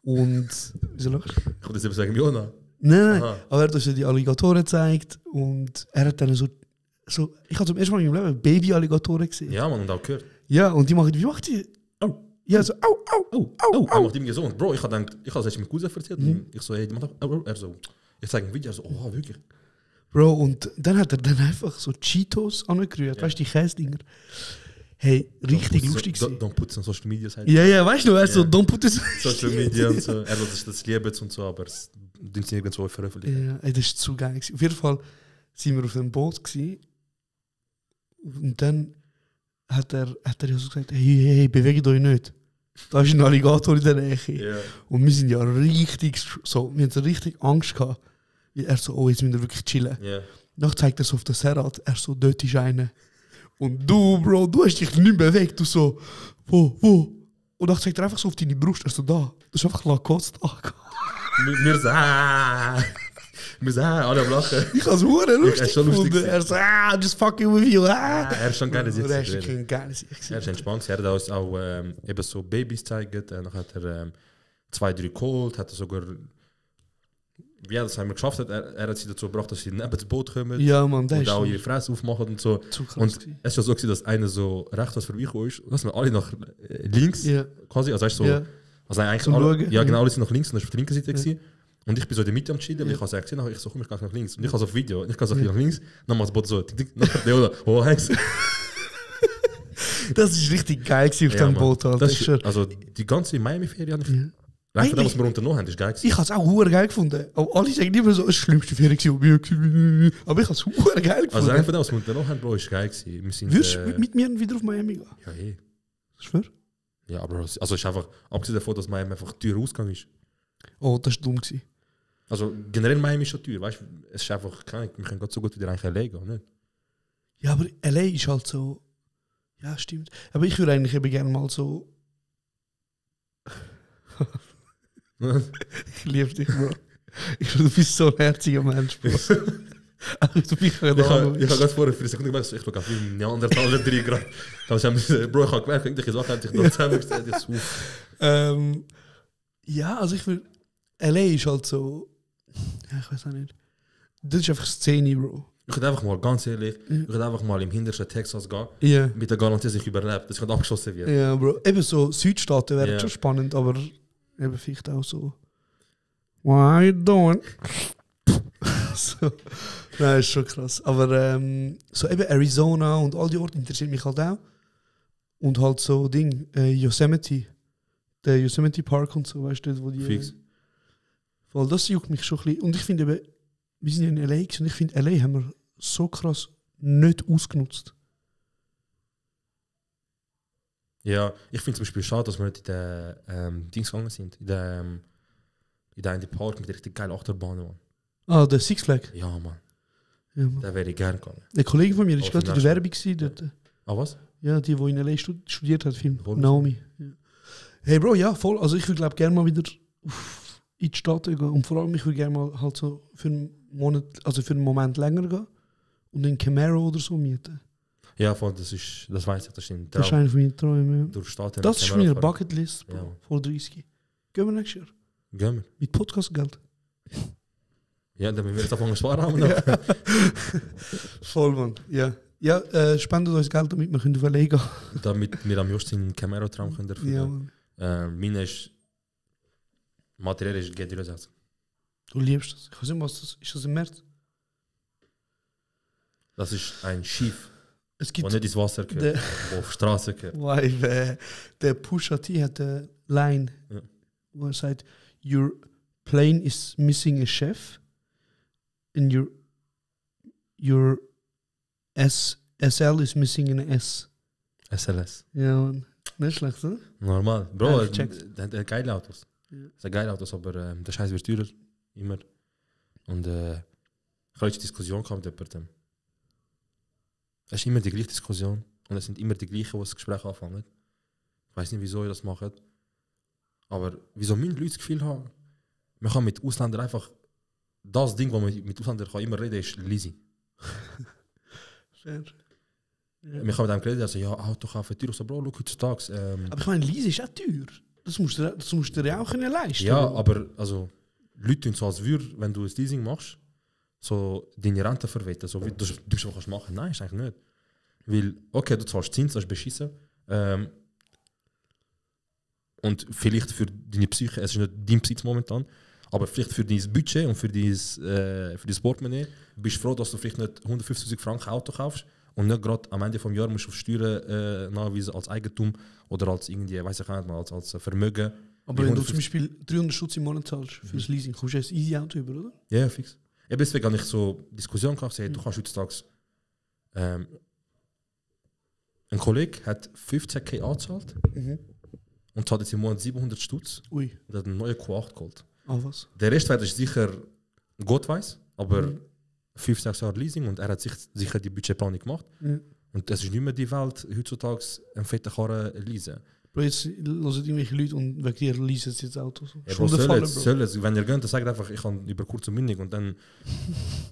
Und. Wieso lachst du? Ich wollte das eben sagen, Jona. Nein, aber er hat uns ja die Alligatoren gezeigt und er hat dann so ich habe zum ersten Mal in meinem Leben Baby-Alligatoren gesehen. Ja, man, und auch gehört. Ja, und wie macht die? Au. Ja, so, au. Er macht ihm gesund. Bro, ich habe es mit Cousin erzählt. Ich so, hey, die macht auch, er so. Ich zeige ein Video, er so, oh, wirklich. Bro, und dann hat er dann einfach so Cheetos angerührt, weißt du, die Käsedinger. Hey, richtig lustig. Don't put on Social Media. Ja, weißt du, so, don't put this Social Media und so. Er will das lieben und so, aber es dient sich irgendwo veröffentlichen. Ja, ey, das ist zu geil. Auf jeden Fall sind wir auf dem Boot gewesen, und dann hat er ja so gesagt, hey, bewegt euch nicht. Da ist ein Alligator in der Nähe. Yeah. Und wir sind ja richtig so, wir hatten richtig Angst gehabt. Weil er so, oh, jetzt müssen wir wirklich chillen. Yeah. Dann zeigt er so auf das Herrad, er so, dort ist einer. Und du, Bro, du hast dich nicht bewegt. Du so, wo? Und dann zeigt er einfach so auf deine Brust, er so, da. Das ist einfach Lacoste. Wir sagen, alle am Lachen. Ich habe es lustig gefunden. Er so, just fucking with you. Er ist schon geil. Er ist ein geiles Sicht. Er ist entspannt. Er hat uns auch eben so Babys gezeigt. Dann hat er 2-3 geholt. Hat er sogar, wie er das haben wir geschafft hat, er hat sie dazu gebracht, dass sie neben das Boot kommen. Ja, Mann, das und ist auch ihre Fresse aufmachen und so. Und es war so, dass einer so rechts vorbeigekommen ist. Und dann sind wir alle nach links quasi. Also, so, also eigentlich alle, genau, alle sind nach links und das war auf der linken Seite gewesen. Und ich bin so in der Mitte am Chillen, weil ich habe es gesehen, ich so, komm, ich gehe nach links. Und ich habe so auf Video, ich gehe so nach links, dann macht das Boot so, tick, oh, heiß. Das ist richtig geil auf dem Boot. Also die ganze Miami-Ferie habe ich... Einfach das, was wir unternommen haben, ist geil gewesen. Ich habe es auch verdammt geil gefunden. Auch alle sagen immer so, das ist die schlimmste Ferie gewesen. Aber ich habe es verdammt geil gefunden. Also einfach das, was wir unternommen haben, Bro, ist geil gewesen. Würdest du mit mir wieder auf Miami gehen? Ja, hey. Schwör? Ja, aber also es ist einfach, abgesehen davon, dass Miami einfach teuer Ausgang ist. Oh, das war dumm gewesen. Also generell Miami ist schon teuer, weißt du? Es ist einfach, wir können gerade so gut wieder eigentlich LA gehen, nicht? Ja, aber LA ist halt so... Ja, stimmt. Aber ich würde eigentlich eben gerne mal so... Ich liebe dich, Bro. Du bist so ein herziger Mensch, Bro. Ich habe gerade vorher für eine Sekunde gemerkt, ich schaue auf wie Neandertaler 3 Grad. Bro, ich habe gemerkt, irgendwelche Sachen haben sich da zusammengestellt. Ja, also ich will... LA ist halt so... Ja, ich weiß auch nicht. Das ist einfach Szene, Bro. Ich würde einfach mal, ganz ehrlich, ich würde einfach mal im hintersten Texas gehen, mit der Garantie, dass ich überlebe, dass ich abgeschossen werde. Ja, Bro. Eben so Südstaaten wären schon spannend, aber eben vielleicht auch so... What are you doing? So. Nein, ist schon krass. Aber so eben Arizona und all die Orte interessieren mich halt auch. Und halt so Yosemite. Der Yosemite Park und so, weißt du, wo die... Fix. Weil das juckt mich schon ein bisschen. Und ich finde eben, wir sind ja in LA und ich finde, LA haben wir so krass nicht ausgenutzt. Ja, ich finde zum Beispiel schade, dass wir nicht in den Dings gegangen sind. In den Park mit richtig geilen Achterbahnen. Ah, der Six Flag? Ja, Mann. Ja, Mann. Da wäre ich gerne gegangen. Der Kollege von mir ist gerade in der Werbung dort. Ah, was? Ja, die in LA studiert hat, Film. Naomi. Ja. Hey Bro, ja, voll. Also ich würde glaube gerne mal wieder in die Stadt gehen. Und vor allem, ich würde gerne mal halt so für einen Monat, also für einen Moment länger gehen und einen Camaro oder so mieten. Ja, voll, das weiß ich, das ist ein Traum. Das ist einer von meinen Träumen, ja. Durch Staaten das ist meine Bucketlist, Bro, ja. vor 30. Gehen wir nächstes Jahr? Gehen wir. Mit Podcastgeld. Ja, dann müssen wir jetzt anfangen sparen haben. Ja. Voll, Mann. Ja. Ja, spendet uns Geld, damit wir auf LA gehen können. Damit wir am Just einen Camaro-Traum können erfüllen. Ja, meine ist... Materiell ist G63. Du liebst das. Ich weiß nicht, was das ist. Ist das im März? Das ist ein Schiff, das nicht ins Wasser gehört, wo auf die Straße gehört. Weil der Pusha T hat eine Line, wo er sagt, your plane is missing a chef and your SL is missing an S. SLS. Ja, Mann. Nicht schlecht, oder? Normal. Bro, ich check's. der hat geile Autos. Ja. Das sind geile Autos, aber der Scheiß wird teurer. Immer. Und ich habe jetzt eine Diskussion gehabt mit jemandem. Es ist immer die gleiche Diskussion. Und es sind immer die gleichen, die das Gespräch anfangen. Ich weiß nicht, wieso ihr das macht. Aber wieso müssen Leute das Gefühl haben, man kann mit Ausländern einfach das Ding, was man mit Ausländern kann immer reden, ist Leasing. Fair. Ja. Wir haben mit einem geredet, also ja, Auto kaufen teuer. So, Bro, schau heutzutage. Aber ich meine, Lease ist auch teuer. Das musst du dir auch können leisten. Ja, aber also, Leute tun so, als würde, wenn du ein Leasing machst, so deine Rente verwetten. So, wie du kannst machen. Nein, ist eigentlich nicht. Weil, okay, du zahlst Zins, das ist beschissen. Und vielleicht für deine Psyche, es ist nicht dein Besitz momentan, aber vielleicht für dein Budget und für dein Portemonnaie bist du froh, dass du vielleicht nicht 150.000 Franken Auto kaufst und nicht gerade am Ende des Jahres musst du auf Steuern nachweisen als Eigentum oder als irgendwie, weiß ich nicht mal, als Vermögen. Aber wenn du zum Beispiel 300 Stutz im Monat zahlst für das Leasing, kommst du ein easy Auto über, oder? Ja, fix. Eben deswegen habe ich so Diskussion gehabt, du kannst heutzutage ein Kollege hat 15.000 angezahlt und zahlt jetzt im Monat 700 Stutz und hat einen neuen Q8 geholt. Ah, was? Der Restwert ist sicher Gott weiß, aber 5-6 Jahre Leasing und er hat sich sicher die Budgetplanung gemacht. Und es ist nicht mehr die Welt, heutzutage einen fetten Karren leasen. Bro, jetzt hören irgendwelche Leute und wegen dir leasen sie jetzt Autos. Ja, Bro, soll es. Wenn ihr geht, dann sagt einfach, ich kann über kurz und mündig und dann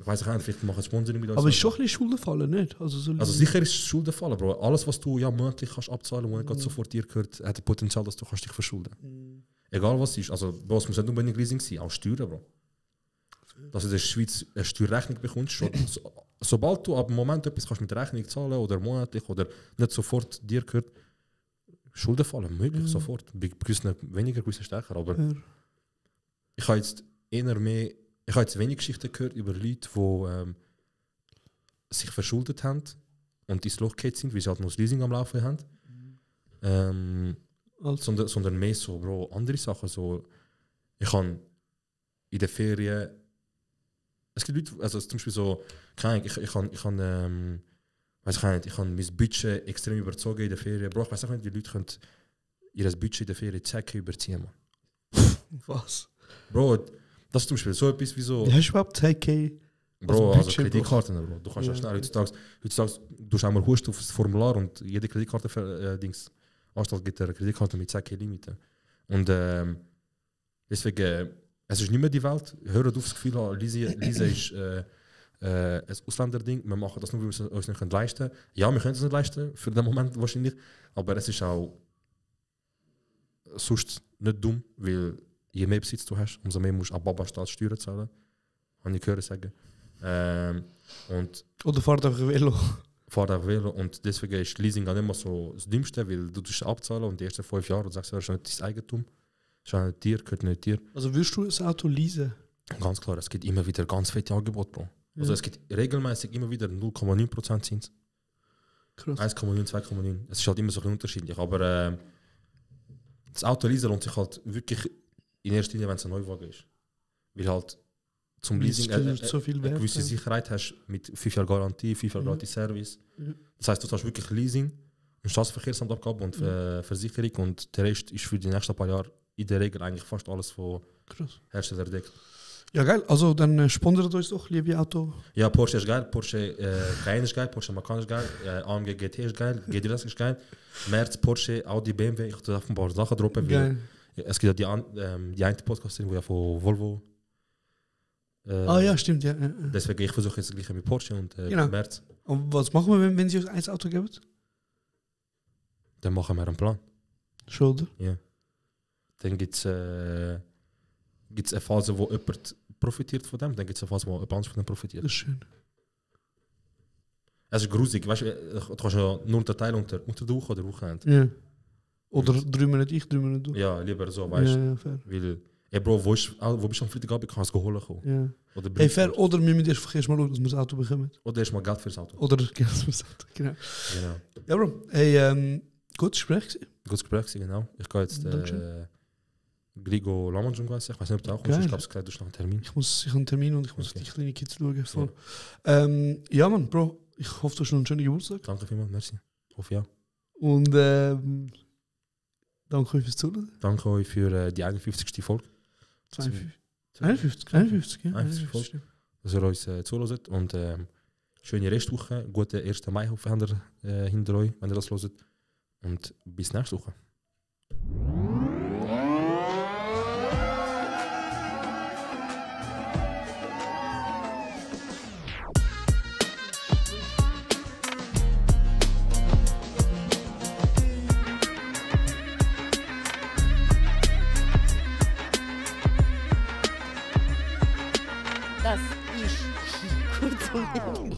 weiß ich auch nicht, vielleicht machen Sponsoring mit uns. Aber es ist schon ein bisschen Schuldenfallen, nicht? Also sicher ist es Schuldenfallen, Bro. Alles, was du ja monatlich kannst abzahlen, wo nicht sofort dir gehört, hat das Potenzial, dass du kannst dich verschulden. Egal was es ist. Also, Bro, es muss nicht unbedingt Leasing sein, auch Steuern, Bro. Dass du in der Schweiz eine Steuerrechnung bekommst, sobald du ab dem Moment etwas kannst mit der Rechnung zahlen oder monatlich oder nicht sofort dir gehört, Schulden fallen, möglich, sofort. Bei gewissen weniger, gewissen stärker. Aber ich habe jetzt wenig Geschichten gehört über Leute, die sich verschuldet haben und ins Loch gefallen sind, weil sie halt noch das Leasing am Laufen haben. Sondern mehr so, Bro, andere Sachen. So, ich habe in der Ferien. Es gibt Leute, also zum Beispiel so, ich habe mein Budget extrem überzogen in der Ferien. Bro, ich weiß auch nicht, wie Leute können ihr Budget in der Ferien Zecke überziehen. Was? Bro, das ist zum Beispiel so etwas wie so. Wie hast du überhaupt Zecke? Bro, also Kreditkarten, Bro. Du kannst ja schnell heutzutage du hast einmal Hust auf das Formular und jede Kreditkarte Anstalt gibt eine Kreditkarte mit Zecke Limite. Und deswegen, es ist nicht mehr die Welt. Hört auf das Gefühl an, Leasing ist ein Ausländerding. Wir machen das nur, weil wir es uns nicht leisten können. Ja, wir können es nicht leisten, für den Moment wahrscheinlich. Aber es ist auch sonst nicht dumm, weil je mehr Besitz du hast, umso mehr musst du ab Baba-Staat Steuern zahlen. Habe ich gehört sagen. Oder fahrt einfach Velo. Und deswegen ist Leasing auch nicht mehr so das Dümmste, weil du abzahlen und die ersten 5 Jahre und 6 Jahre ist nicht dein Eigentum. Ist auch nicht dir, gehört nicht dir. Also willst du ein Auto leasen? Ganz klar, es gibt immer wieder ganz fette Angebote, Bro. Also es gibt regelmäßig immer wieder 0,9% Zins. Krass. 1,9, 2,9. Es ist halt immer so ein bisschen unterschiedlich. Aber das Auto leasen lohnt sich halt wirklich in erster Linie, wenn es ein Neuwagen ist. Weil halt zum Leasing eine gewisse Sicherheit hast mit 5 Jahren Garantie, 5 Jahre gratis Service. Das heisst, du hast wirklich Leasing, eine Staatsverkehrsamtabgabe und Versicherung und der Rest ist für die nächsten paar Jahre in der Regel eigentlich fast alles von Hersteller deckt. Ja, geil. Also dann sponsert uns doch, liebe Auto. Ja, Porsche ist geil, Porsche Cayenne ist geil, Porsche Macan ist geil, AMG GT ist geil, GT3 ist geil, Merz, Porsche, Audi, BMW, ich darf ein paar Sachen droppen, weil es gibt ja die eine Podcast, wo ja von Volvo. Ja, stimmt, ja. Deswegen, ich versuche jetzt das gleiche mit Porsche und Merz. Und was machen wir, wenn sie uns ein Auto geben? Dann machen wir einen Plan. Schulter? Ja. Dann gibt es eine Phase, wo jemand profitiert von dem, dann gibt es eine Phase, wo jemand von dem profitiert. Das ist schön. Es ist grusig, weißt du kannst ja nur unterteilen unter der Woche oder Wochenende. Ja. Oder 3 Monate ich, 3 Monate du. Ja, lieber so, weißt du. Ja, fair. Weil, Bro, wo bist du am Freitagabend, kannst du holen kommen. Ja. Oder fair, oder wir müssen erst mal schauen, dass wir das Auto bekommen. Oder erst mal Geld fürs Auto. Oder Geld fürs Auto, genau. Ja, Bro, hey, gutes Gespräch gewesen. Gutes Gespräch, genau. Ich gehe jetzt Grigo Lamanjung, ich weiß nicht, ob du auch kommst. Ich glaube, du hast noch einen Termin. Ich habe einen Termin und ich muss die kleinen Kids schauen. Voll. Ja, Mann, Bro, ich hoffe, du hast noch einen schönen Geburtstag. Danke vielmals, merci. Ich hoffe ja. Und Danke euch fürs Zuhören. Danke euch für die 51. Folge. 51, ja. 51 Folge. Dass ihr uns zuhört. Und schöne Restwoche. Guten 1. Mai hoffen wir hinter euch, wenn ihr das hört. Und bis nächste Woche. Das ist kurz und